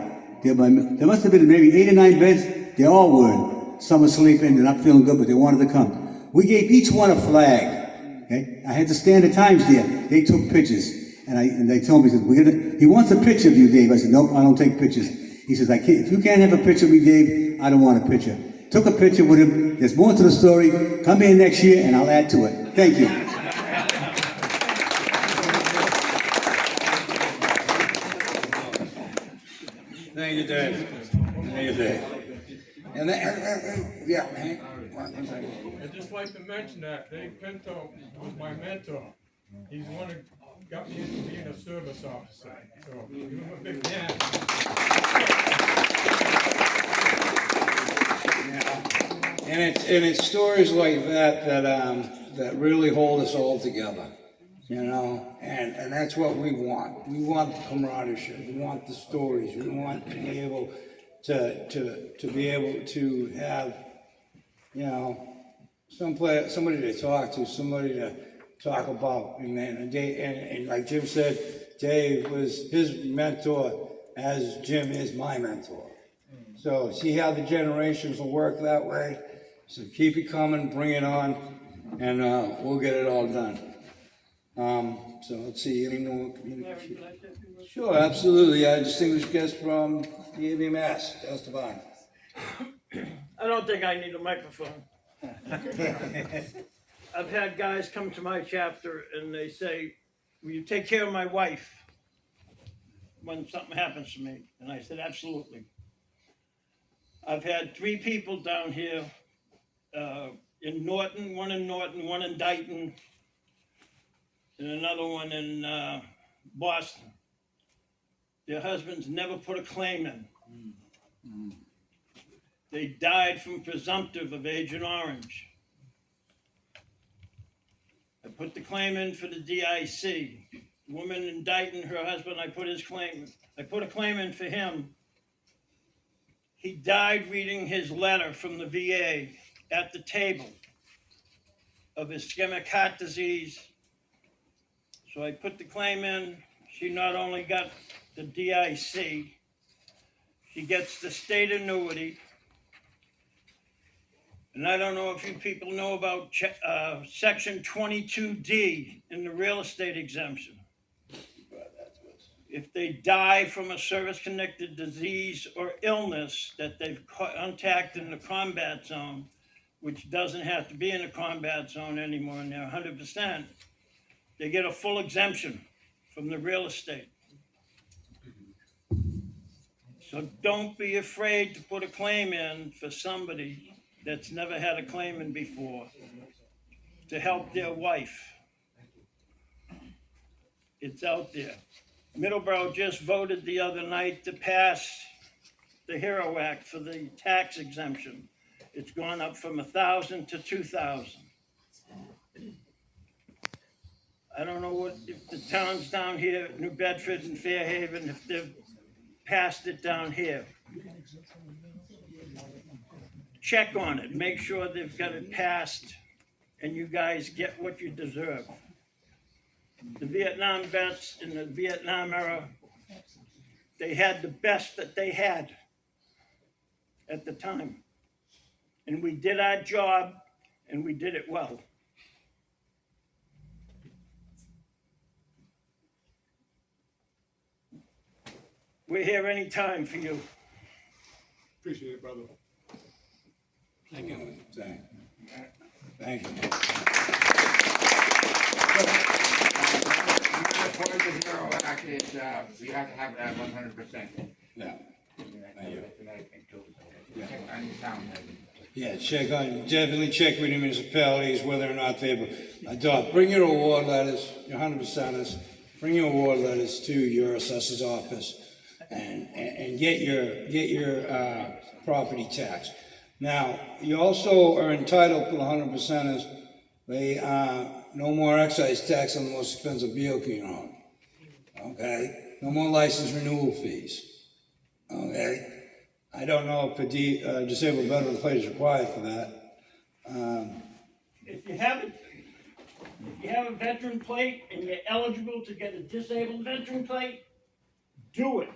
There must have been maybe 8 or 9 beds. They all were. Some were sleeping, they're not feeling good, but they wanted to come. We gave each one a flag. Okay? I had to stand at times there. They took pictures. And they told me, he wants a picture of you, Dave. I said, nope, I don't take pictures. He says, if you can't have a picture of me, Dave, I don't want a picture. Took a picture with him. There's more to the story. Come here next year and I'll add to it. Thank you. Thank you, Dave. Thank you, Dave. Yeah, Hank. I'd just like to mention that Dave Pinto was my mentor. He's the one who got me into being a service officer. So give him a big hand. And it's stories like that that really hold us all together, you know. And that's what we want. We want the camaraderie. We want the stories. We want to be able to have, you know, somebody to talk to, somebody to talk about. And like Jim said, Dave was his mentor, as Jim is my mentor. So see how the generations will work that way. So keep it coming, bring it on, and we'll get it all done. So let's see, any more communication? Sure, absolutely. Distinguished guest from the ABMS, Esteban. I don't think I need a microphone. I've had guys come to my chapter and they say, will you take care of my wife when something happens to me? And I said, absolutely. I've had 3 people down here in Norton, one in Dighton, and another one in Boston. Their husbands never put a claim in. They died from presumptive of Agent Orange. I put the claim in for the DIC. The woman in Dighton, her husband, I put a claim in for him. He died reading his letter from the VA at the table of ischemic heart disease. So I put the claim in. She not only got the DIC, she gets the state annuity. And I don't know if you people know about Section 22D in the real estate exemption. If they die from a service-connected disease or illness that they've contacted in the combat zone, which doesn't have to be in a combat zone anymore, and they're 100%, they get a full exemption from the real estate. So don't be afraid to put a claim in for somebody that's never had a claim in before to help their wife. It's out there. Middleborough just voted the other night to pass the HERO Act for the tax exemption. It's gone up from 1,000 to 2,000. I don't know if the towns down here, New Bedford and Fairhaven, if they've passed it down here. Check on it, make sure they've got it passed and you guys get what you deserve. The Vietnam vets in the Vietnam era, they had the best that they had at the time. And we did our job and we did it well. We're here anytime for you. Appreciate it, brother. Thank you. Thank you. Part of the HERO Act is we have to have that 100%. Yeah. Thank you. Yeah. Yeah, definitely check with the municipalities whether or not they adopt. Bring your award letters, your 100%ers, bring your award letters to your assessor's office and get your property tax. Now, you also are entitled for the 100%ers, no more excise tax on the most expensive vehicle you own. Okay? No more license renewal fees. Okay? I don't know if a disabled veteran plate is required for that. If you have a veteran plate and you're eligible to get a disabled veteran plate, do it.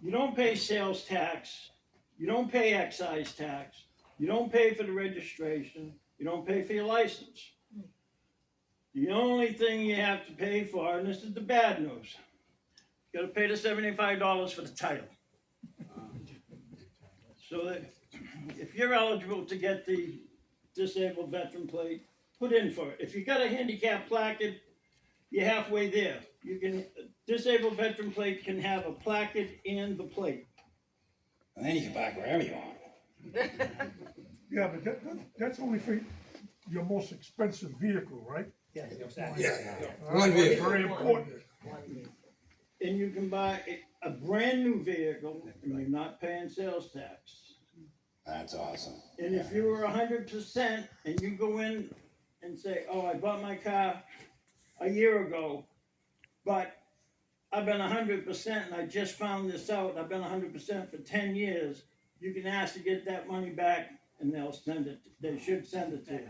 You don't pay sales tax, you don't pay excise tax, you don't pay for the registration, you don't pay for your license. The only thing you have to pay for, and this is the bad news, you gotta pay the $75 for the title. So that if you're eligible to get the disabled veteran plate, put in for it. If you got a handicap placard, you're halfway there. Disabled veteran plate can have a placard and the plate. And then you can park wherever you want. Yeah, but that's only for your most expensive vehicle, right? Yeah. One vehicle. Very important. And you can buy a brand new vehicle and you're not paying sales tax. That's awesome. And if you were 100% and you go in and say, oh, I bought my car a year ago, but I've been 100% and I just found this out, I've been 100% for 10 years, you can ask to get that money back and they should send it to you.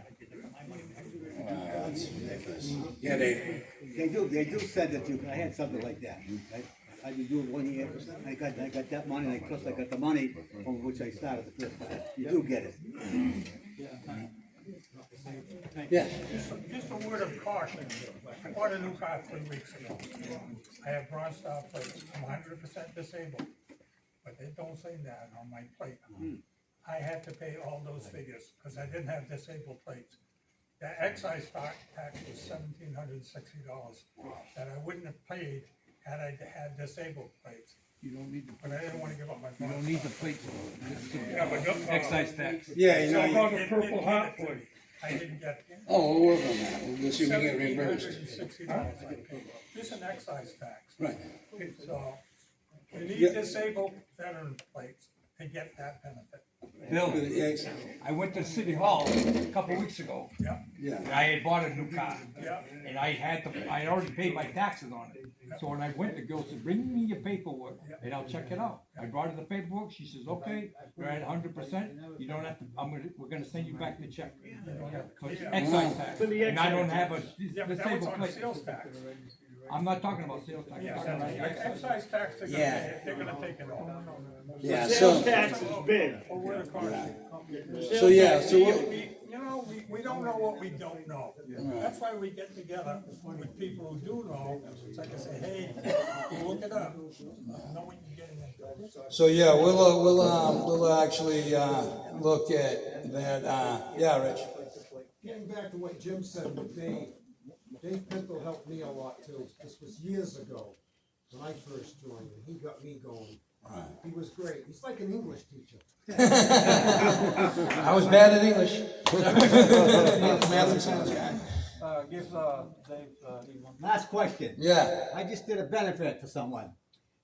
Wow, that's ridiculous. Yeah, They do send it to you. I had something like that. I did do it 1 year. I got that money, and of course I got the money from which I started the first time. You do get it. Yeah. Just a word of caution. I bought a new car 3 weeks ago. I have Bronze Star plates. I'm 100% disabled, but they don't say that on my plate. I had to pay all those figures because I didn't have disabled plates. The excise tax was $1,760 that I wouldn't have paid had I had disabled plates. You don't need the, But I didn't want to give up my. you don't need the plate. Yeah, but Excise tax. Yeah, you know. So about the Purple Heart plate, I didn't get it. Oh, we'll work on that. We'll see if we can get reimbursed. $1,760 I paid. This is an excise tax. Right. So, you need Yeah. disabled veteran plates to get that benefit. Bill, Yeah, I went to City Hall a couple weeks ago, Yeah, and I had bought a new car. yeah. And I had already paid my taxes on it. So when I went, the girl said, bring me your paperwork and I'll check it out. I brought her the paperwork, she says, okay, you're at 100%, you don't have to, we're gonna send you back the check. So it's excise tax, and I don't have a Yeah, but that was disabled on plate. sales tax. I'm not talking about sales tax, I'm Yeah, talking about excise tax, Yeah. they're gonna take it off. Yeah, Sales so, tax is big. A word of caution. so yeah, so what, You know, we don't know what we don't know. That's why we get together with people who do know, so I can say, hey, look it up, know what you're getting into. so yeah, we'll actually, look at that, yeah, Rich. Getting back to what Jim said with Dave Pinto helped me a lot too. This was years ago when I first joined, and he got me going. He was great. He's like an English teacher. I was bad at English. Math and science guy. Give Dave, Last question. Yeah. I just did a benefit for someone,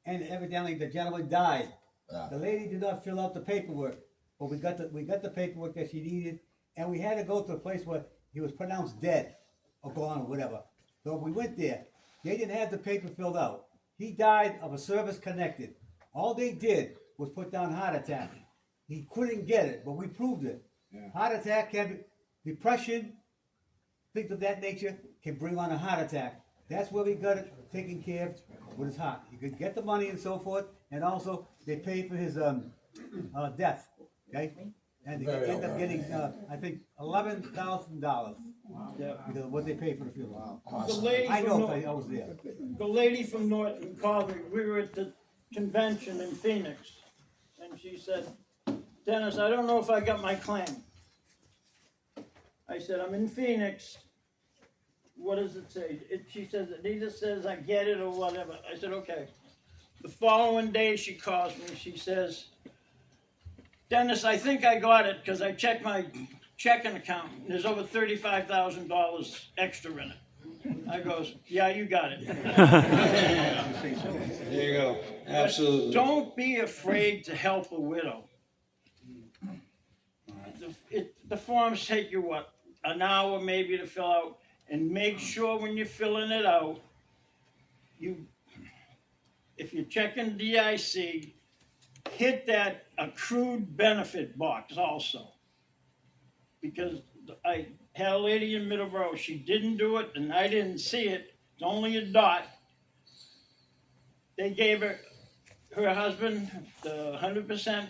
and evidently the gentleman died. Yeah. The lady did not fill out the paperwork, but we got the paperwork that she needed, and we had to go to a place where he was pronounced dead or gone or whatever. So we went there. They didn't have the paper filled out. He died of a service connected. All they did was put down heart attack. He couldn't get it, but we proved it. Heart attack can be, depression, things of that nature can bring on a heart attack. That's where we got it taken care of with his heart. You could get the money and so forth, and also they paid for his death. Okay, and they end up getting I think $11,000 because of what they paid for the funeral. The lady I from know, Nor- I was there. The lady from Norton called me, we were at the convention in Phoenix, and she said, Dennis, I don't know if I got my claim. I said, I'm in Phoenix, what does it say? She says, it either says I get it or whatever. I said, okay. The following day she calls me, she says, Dennis, I think I got it because I checked my checking account, and there's over $35,000 extra in it. I goes, yeah, you got it. There you go, absolutely. Don't be afraid to help a widow. The forms take you, what, an hour maybe to fill out, and make sure when you're filling it out, if you're checking DIC, hit that accrued benefit box also. Because I had a lady in Middleborough, she didn't do it, and I didn't see it, it's only a dot. They gave her husband the 100%.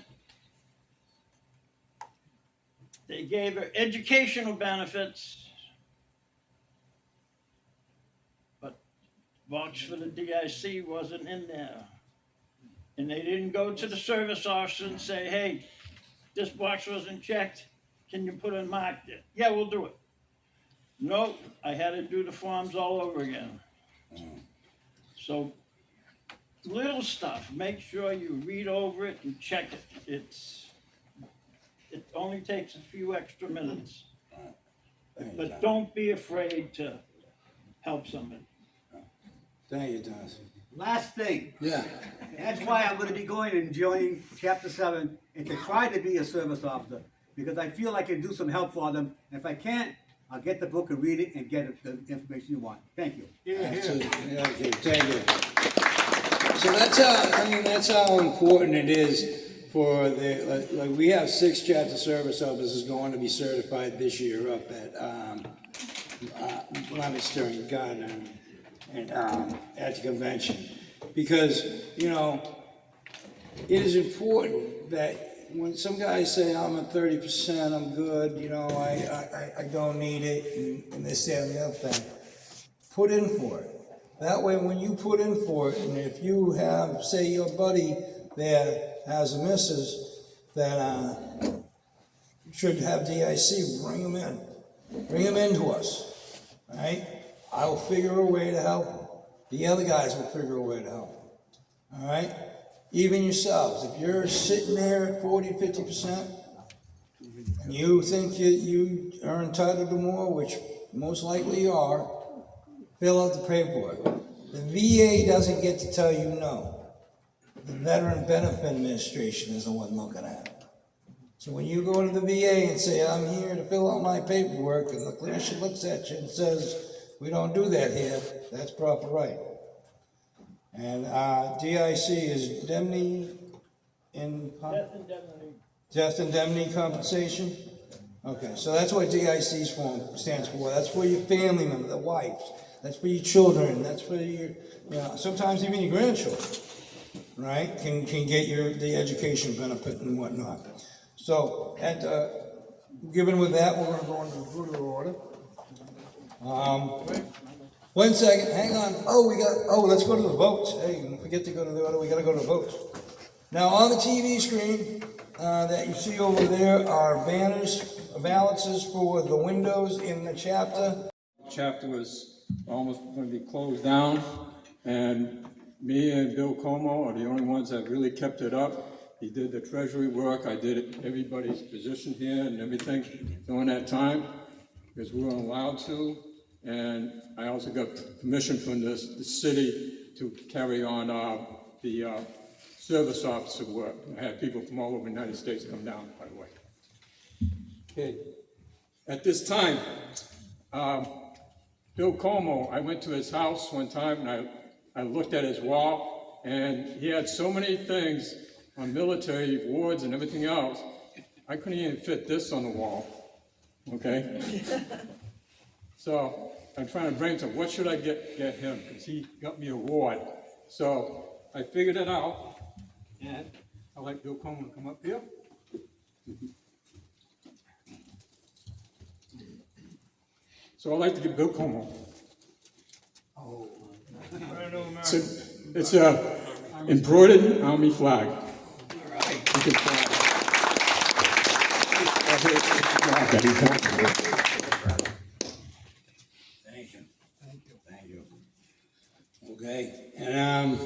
They gave her educational benefits, but box for the DIC wasn't in there. And they didn't go to the service officer and say, hey, this box wasn't checked, can you put a mark there? Yeah, we'll do it. No, I had to do the forms all over again. So, little stuff, make sure you read over it and check it. It only takes a few extra minutes. But don't be afraid to help somebody. Thank you, Thomas. Last thing. Yeah. That's why I'm gonna be going and joining Chapter 7 and to try to be a service officer, because I feel I can do some help for them. And if I can't, I'll get the book and read it and get the information you want. Thank you. Absolutely. Okay, thank you. So that's how important it is for like we have 6 chapter service officers going to be certified this year up at Leominster and Gardner and at the convention, because it is important that when some guys say I'm at 30%, I'm good, I don't need it, and this, that, and the other thing, put in for it. That way, when you put in for it, and if you have, say, your buddy there has a missus that should have DIC, bring them in. Bring them into us, all right? I'll figure a way to help them. The other guys will figure a way to help them, all right? Even yourselves, if you're sitting there at 40, 50%, and you think you are entitled to more, which most likely you are, fill out the paperwork. The VA doesn't get to tell you no. The Veteran Benefit Administration is the one looking at it. So when you go to the VA and say, I'm here to fill out my paperwork, and the clinician looks at you and says, we don't do that here, that's proper right. And DIC is Death Indemnity Compensation? Okay, so that's what DIC's form stands for. That's for your family member, the wives. That's for your children. That's for your, sometimes even your grandchildren, right? Can get the education benefit and whatnot. So, given with that, we're going to go into the good order. 1 second, hang on. Let's go to the votes. Hey, forget to go to the order. We got to go to the votes. Now, on the TV screen that you see over there are banners, balances for the windows in the chapter. The chapter was almost going to be closed down, and me and Bill Como are the only ones that really kept it up. He did the treasury work. I did everybody's position here and everything during that time, because we weren't allowed to. And I also got permission from the city to carry on the service officer work. I had people from all over the United States come down, by the way. Okay. At this time, Bill Como, I went to his house one time and I looked at his wall, and he had so many things on military wards and everything else, I couldn't even fit this on the wall, okay? So I'm trying to brainstorm, what should I get him? Because he got me a ward. So I figured it out, and I'd like Bill Como to come up here. So I'd like to give Bill Como. It's a embroidered Army flag. You can fly Thank you. Okay, and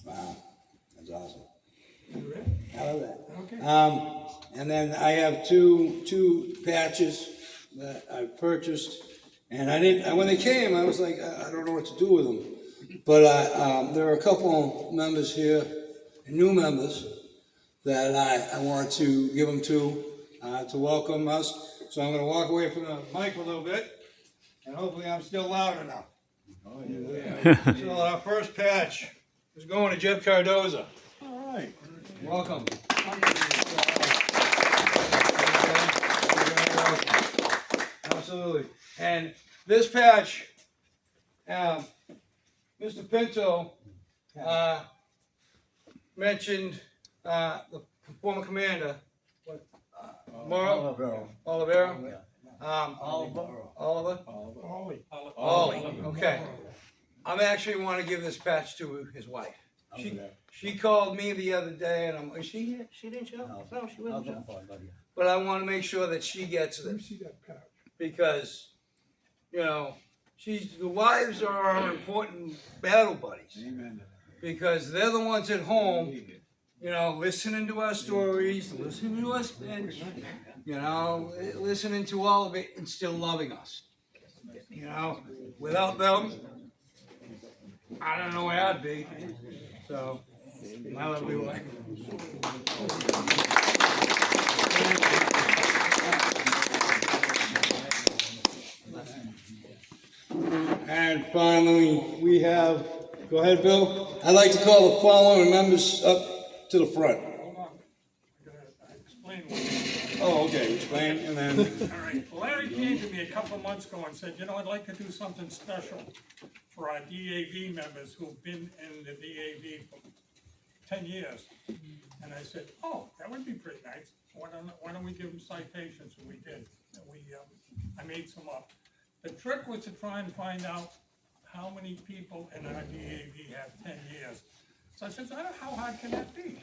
wow, that's awesome. I love that. Okay. And then I have two patches that I purchased, And when they came, I was like, I don't know what to do with them. But there are a couple members here, new members, that I want to give them to welcome us. So I'm gonna walk away from the mic a little bit, and hopefully I'm still loud enough. So our first patch is going to Jeff Cardoza. All right. Welcome. Absolutely. And this patch, Mr. Pinto mentioned the former commander, Oliver. Ollie. Okay. I'm actually want to give this patch to his wife. She called me the other day, and is she here? She didn't show? No, she wasn't show. But I want to make sure that she gets this, because, you know, the wives are our important battle buddies. Amen. Because they're the ones at home, you know, listening to our stories, listening to us bench, you know, listening to all of it and still loving us. You know, without them, I don't know where I'd be. So, my lovely wife. And finally, we have, go ahead, Bill. I'd like to call the following members up to the front. Hold on. I gotta explain one. Oh, okay, explain, and then. All right, Larry came to me a couple of months ago and said, you know, I'd like to do something special for our DAV members who've been in the DAV for 10 years. And I said, oh, that would be pretty nice. Why don't we give them citations? And we did. And I made some up. The trick was to try and find out how many people in our DAV have 10 years. So I said, how hard can that be?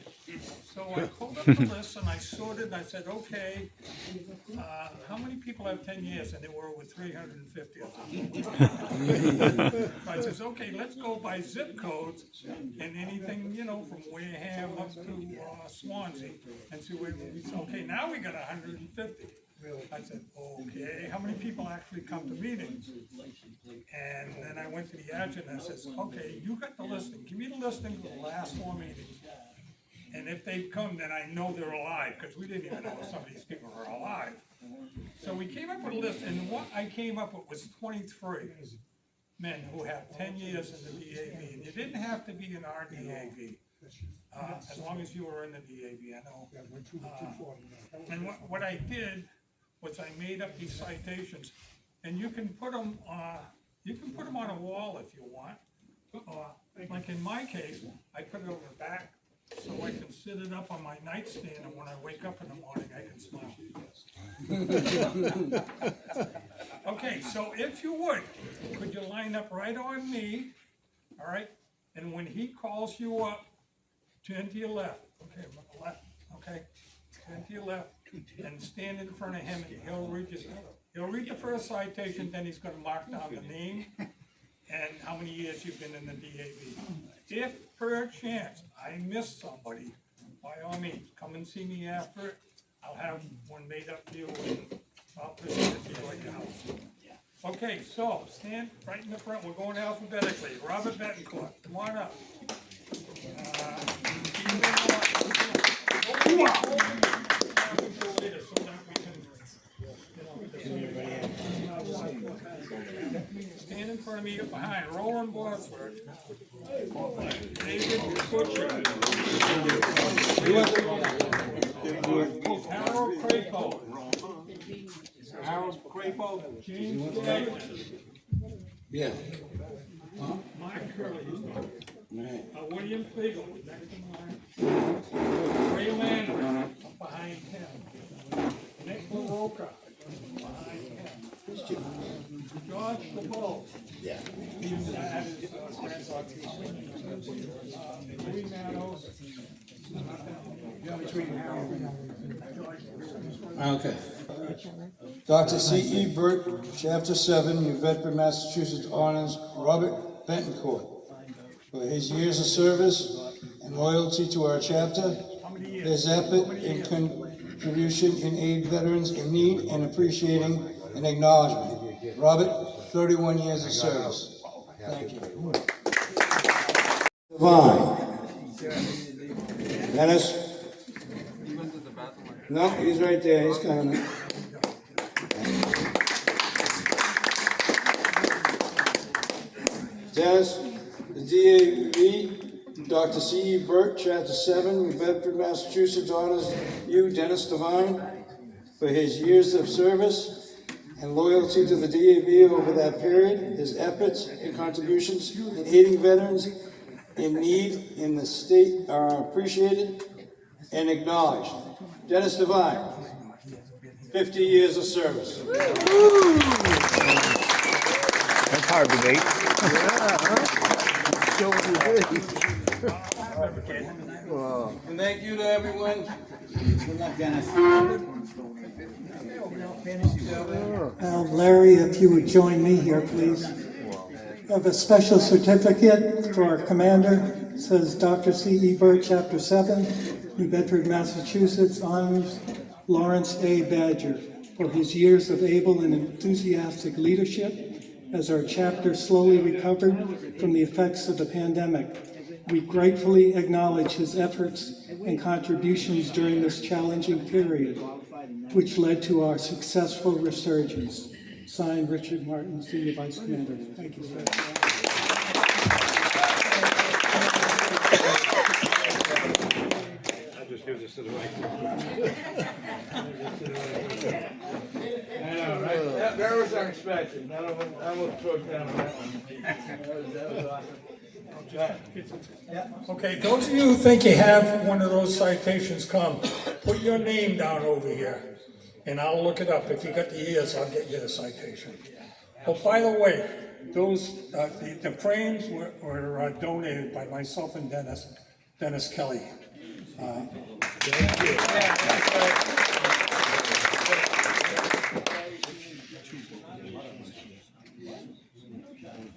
So I pulled up the list and I sorted and I said, okay, how many people have 10 years? And there were over 350 of them. I said, okay, let's go by zip codes and anything, you know, from Wareham up to Swansea and see where we said, okay, now we got 150. I said, okay, how many people actually come to meetings? And then I went to the adjutant and I said, okay, you got the listing. Give me the listing for the last 4 meetings. And if they've come, then I know they're alive, because we didn't even know if some of these people were alive. So we came up with a list, and what I came up with was 23 men who have 10 years in the DAV. And you didn't have to be in our DAV. As long as you were in the DAV, I know. And what I did was I made up these citations, and you can put them on a wall if you want. Like in my case, I put it over the back so I can sit it up on my nightstand, and when I wake up in the morning, I can smile. Okay, so if you would, could you line up right on me, all right? And when he calls you up, turn to your left, okay, turn to your left, and stand in front of him, and he'll read the first citation, then he's gonna mark down the name and how many years you've been in the DAV. If per chance I miss somebody, by all means, come and see me after it. I'll have one made up to you, and I'll present it to you at your house. Okay, so stand right in the front. We're going alphabetically. Robert Betancourt, come on up. Stand in front of me behind Roland Borsford. David Butcher. Harold Crapo. James Davis. Yeah. Mark Curley. William Figel. Ray Lander. Behind him. Nick LaRocca. Behind him. George LeBeau. Yeah. Okay. Dr. C.E. Burt, Chapter 7, New Bedford, Massachusetts, honors Robert Betancourt for his years of service and loyalty to our chapter, his effort and contribution in aid veterans in need and appreciating and acknowledgement. Robert, 31 years of service. Thank you. Divine. Dennis? No, he's right there, he's coming. Dennis, the DAV, Dr. C.E. Burt, Chapter 7, Bedford, Massachusetts, honors you, Dennis Devine, for his years of service and loyalty to the DAV over that period. His efforts and contributions in aiding veterans in need in the state are appreciated and acknowledged. Dennis Devine, 50 years of service. That's hard to beat. And thank you to everyone. Good luck, Dennis. Larry, if you would join me here, please. I have a special certificate for our commander. It says Dr. C.E. Burt, Chapter 7, New Bedford, Massachusetts, honors Lawrence A. Badger for his years of able and enthusiastic leadership as our chapter slowly recovered from the effects of the pandemic. We gratefully acknowledge his efforts and contributions during this challenging period, which led to our successful resurgence. Signed, Richard Martin, Senior Vice Commander. Thank you, sir. I'll just give this to the right. I know, right? That was unexpected. I will throw it down on that one. That was awesome. Okay, those of you who think you have one of those citations, come, put your name down over here, and I'll look it up. If you got the years, I'll get you the citation. Oh, by the way, those, the frames were donated by myself and Dennis Kelly. Thank you. Yeah, that's right.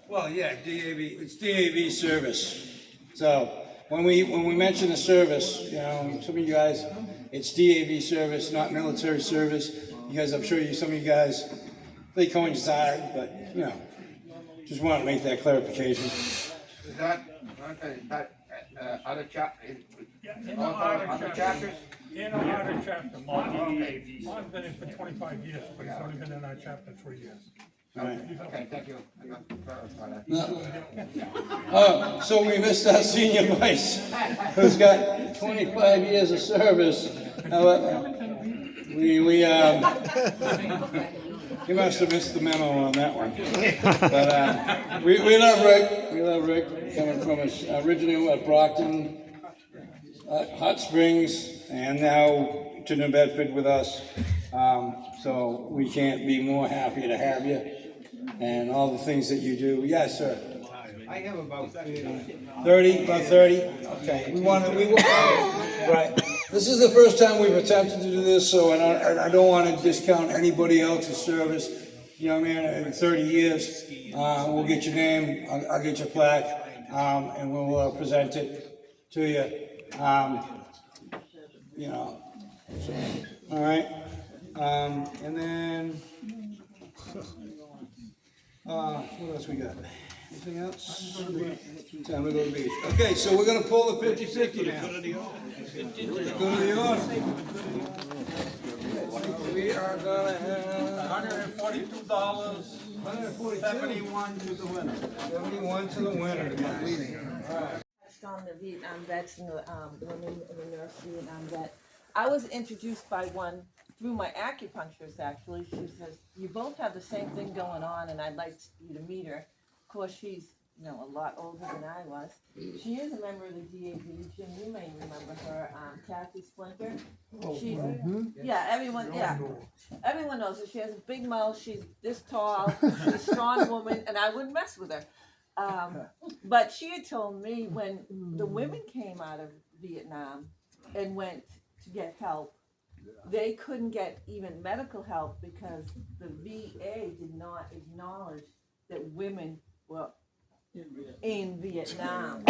Well, yeah, it's DAV service. So when we mention the service, you know, some of you guys, it's DAV service, not military service. You guys, I'm sure some of you guys, they coincide, but you know, just wanted to make that clarification. Is that other chapters? In other chapters. Martin's been in for 25 years, but he's only been in our chapter 3 years. Right. Okay, thank you. I got to clarify that. Oh, so we missed our senior vice, who's got 25 years of service. He must have missed the memo on that one. But we love Rick. We love Rick, coming from us originally at Brockton, Hot Springs, and now to New Bedford with us. So we can't be more happy to have you and all the things that you do. Yes, sir. I have about 30, about 30? Okay. Right. This is the first time we've attempted to do this, so I don't want to discount anybody else's service. You know what I mean? In 30 years, we'll get your name, I'll get your plaque, and we'll present it to you. You know, so, all right. And then, what else we got? Anything else? Time to go to the beach. Okay, so we're gonna pull the 50-50 now. Go to the order. We are gonna have $142, 71 to the winner. 71 to the winner. All right. On the Vietnam vets and the women in the nurse Vietnam vet. I was introduced by one through my acupuncturist, actually. She says, you both have the same thing going on, and I'd like you to meet her. Of course, she's, you know, a lot older than I was. She is a member of the DAV. Jim, you may remember her, Kathy Splinter. She's, yeah, everyone knows her. She has a big mouth. She's this tall. She's a strong woman, and I wouldn't mess with her. But she had told me when the women came out of Vietnam and went to get help, they couldn't get even medical help because the VA did not acknowledge that women were in Vietnam.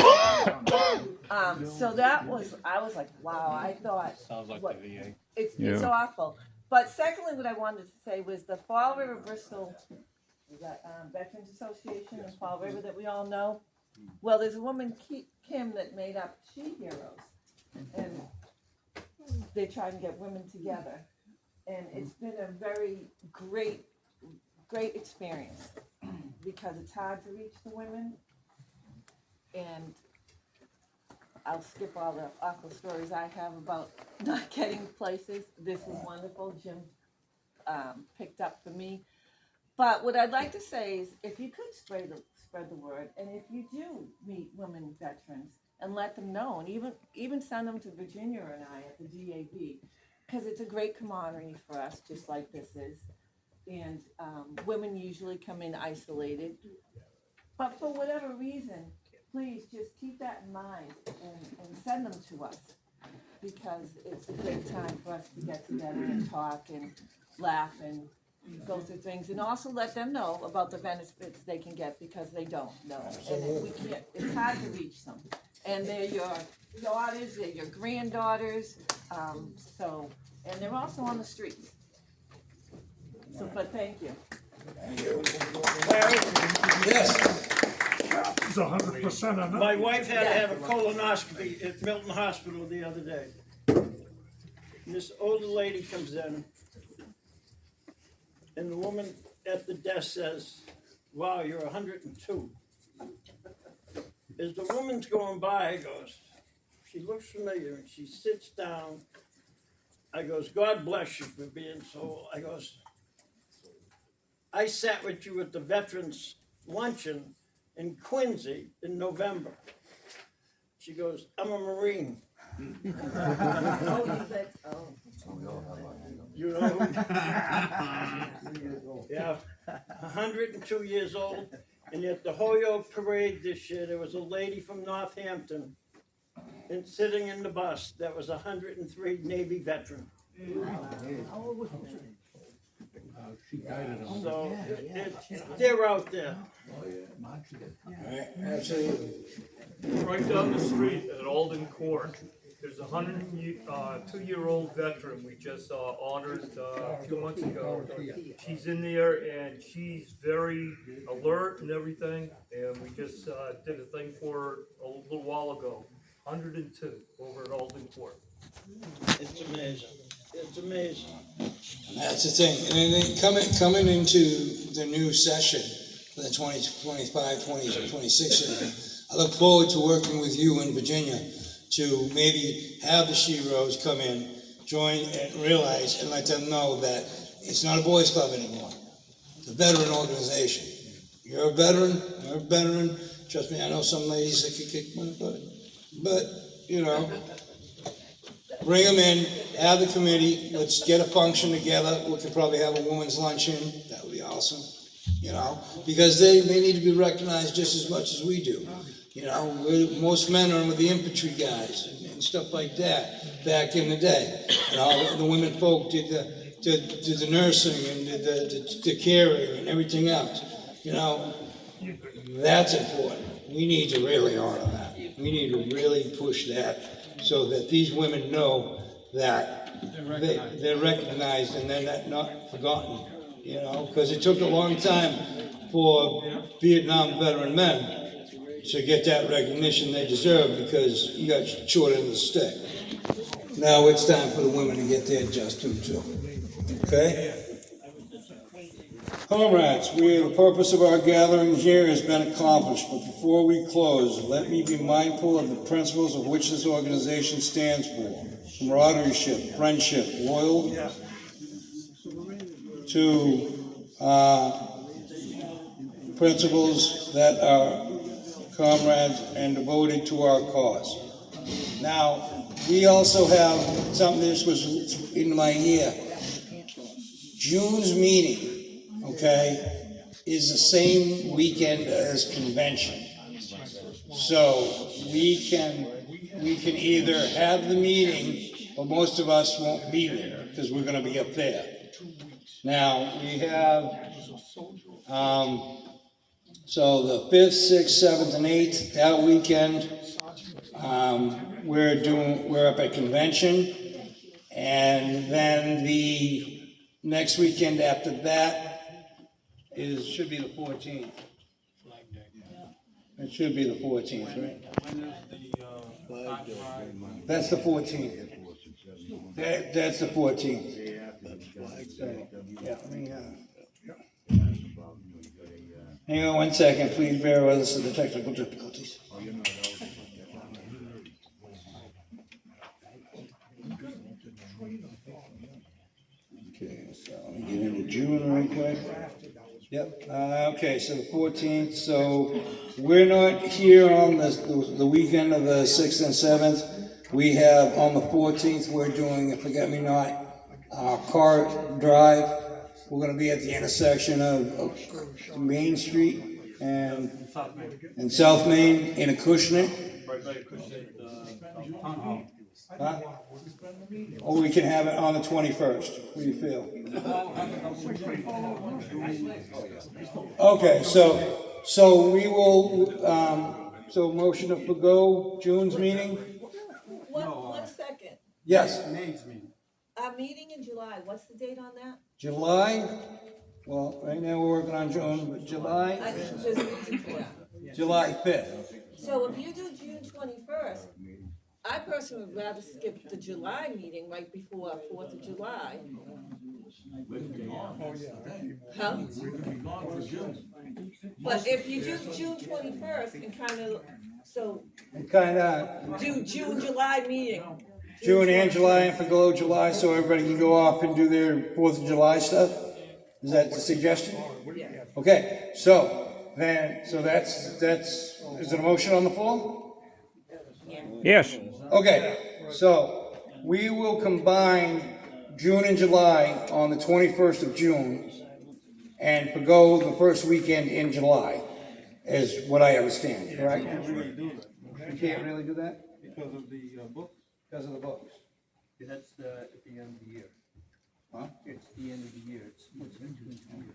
So that was, I was like, wow, I thought. Sounds like the VA. It's awful. But secondly, what I wanted to say was the Fall River Bristol Veterans Association in Fall River that we all know. Well, there's a woman, Kim, that made up She Heroes, and they try and get women together. And it's been a very great experience because it's hard to reach the women. And I'll skip all the awful stories I have about not getting places. This was wonderful. Jim picked up for me. But what I'd like to say is, if you could spread the word, and if you do meet women veterans, and let them know, and even send them to Virginia and I at the DAV, because it's a great camaraderie for us, just like this is. And women usually come in isolated, but for whatever reason, please just keep that in mind and send them to us, because it's a great time for us to get together and talk and laugh and go through things, and also let them know about the benefits they can get, because they don't know. And it's hard to reach them. And they're your daughters, they're your granddaughters, and they're also on the streets. So, but thank you. Larry? Yes. It's 100% enough. My wife had to have a colonoscopy at Milton Hospital the other day. And this older lady comes in, and the woman at the desk says, "Wow, you're 102. As the woman's going by, she looks familiar, and she sits down. I goes, "God bless you for being so," I goes, "I sat with you at the Veterans Luncheon in Quincy in November." She goes, "I'm a Marine." You know who? Yeah, 102 years old. And at the Holyoke Parade this year, there was a lady from Northampton and sitting in the bus that was 103 Navy veteran. So they're out there. Absolutely. Right down the street at Alden Court, there's a 102-year-old veteran we just honored a few months ago. She's in there and she's very alert and everything, and we just did a thing for her a little while ago. 102 over at Alden Court. It's amazing. It's amazing. That's the thing. And then coming into the new session, the 2025-2026, I look forward to working with you in Virginia to maybe have the She-Rose come in, join, and realize and let them know that it's not a boys' club anymore. It's a veteran organization. You're a veteran. Trust me, I know some ladies that could kick my butt. But, bring them in, have the committee, let's get a function together. We could probably have a women's luncheon. That would be awesome, because they need to be recognized just as much as we do. Most men are with the infantry guys and stuff like that back in the day. And all the women folk did the nursing and did the caring and everything else. That's important. We need to really honor that. We need to really push that so that these women know that they're recognized and they're not forgotten. Because it took a long time for Vietnam veteran men to get that recognition they deserve, because you got short end of the stick. Now it's time for the women to get their just due too. Okay? Comrades, the purpose of our gathering here has been accomplished, but before we close, let me be mindful of the principles of which this organization stands for. Camaraderie, friendship, loyalty to principles that are comrades and devoted to our cause. Now, we also have something, this was in my ear. June's meeting, is the same weekend as convention. So we can either have the meeting, or most of us won't be there because we're going to be up there. Now we have so the 5th, 6th, 7th, and 8th that weekend. We're up at convention, and then the next weekend after that, should be the 14th. It should be the 14th, right? That's the 14th. That's the 14th. Yeah, let me, hang on 1 second, please bear with us with the technical difficulties. Okay, so let me get into June right quick. Yep, okay, so the 14th, so we're not here on the weekend of the 6th and 7th. We have, on the 14th, we're doing, Forget Me Not, car drive. We're gonna be at the intersection of Main Street and South Main in Acushnet. Huh? Or we can have it on the 21st. What do you feel? Okay, so we will, so motion to forgo June's meeting? One second. Yes. Our meeting in July, what's the date on that? July, well, right now we're working on June, but July 5th. So if you do June 21st, I personally would rather skip the July meeting right before 4th of July. Huh? But if you do June 21st and do June, July meeting. June and July and forgo July, so everybody can go off and do their 4th of July stuff? Is that the suggestion? Okay, so that's, is it a motion on the floor? Yes. Okay, so we will combine June and July on the 21st of June and forgo the first weekend in July, is what I understand, correct? You can't really do that? Because of the book? Because of the books. That's at the end of the year. Huh? It's the end of the year. It splits into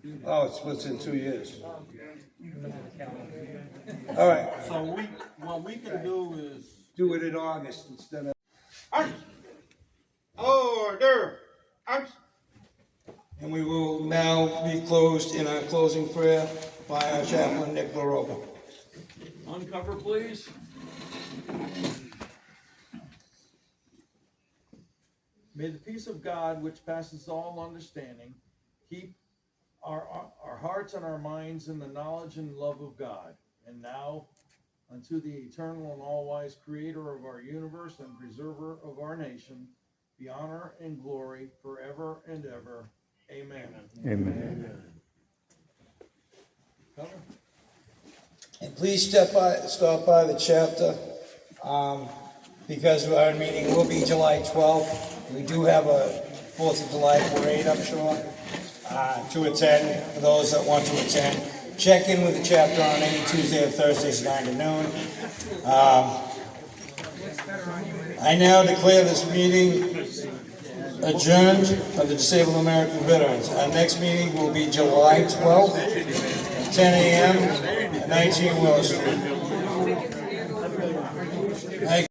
2 years. Oh, it splits in 2 years. All right. So what we can do is do it in August instead of. Order. And we will now be closed in our closing prayer by our chaplain, Nick LaRocca. Uncover, please. May the peace of God, which passes all understanding, keep our hearts and our minds in the knowledge and love of God. And now, unto the eternal and all-wise creator of our universe and preserver of our nation, be honor and glory forever and ever. Amen. Amen. And please stop by the chapter, because our meeting will be July 12th. We do have a 4th of July parade, I'm sure, to attend, for those that want to attend. Check in with the chapter on any Tuesday or Thursdays, 9 to noon. I now declare this meeting adjourned of the Disabled American Veterans. Our next meeting will be July 12th, 10 a.m. at 19 Willow Street. Thank you.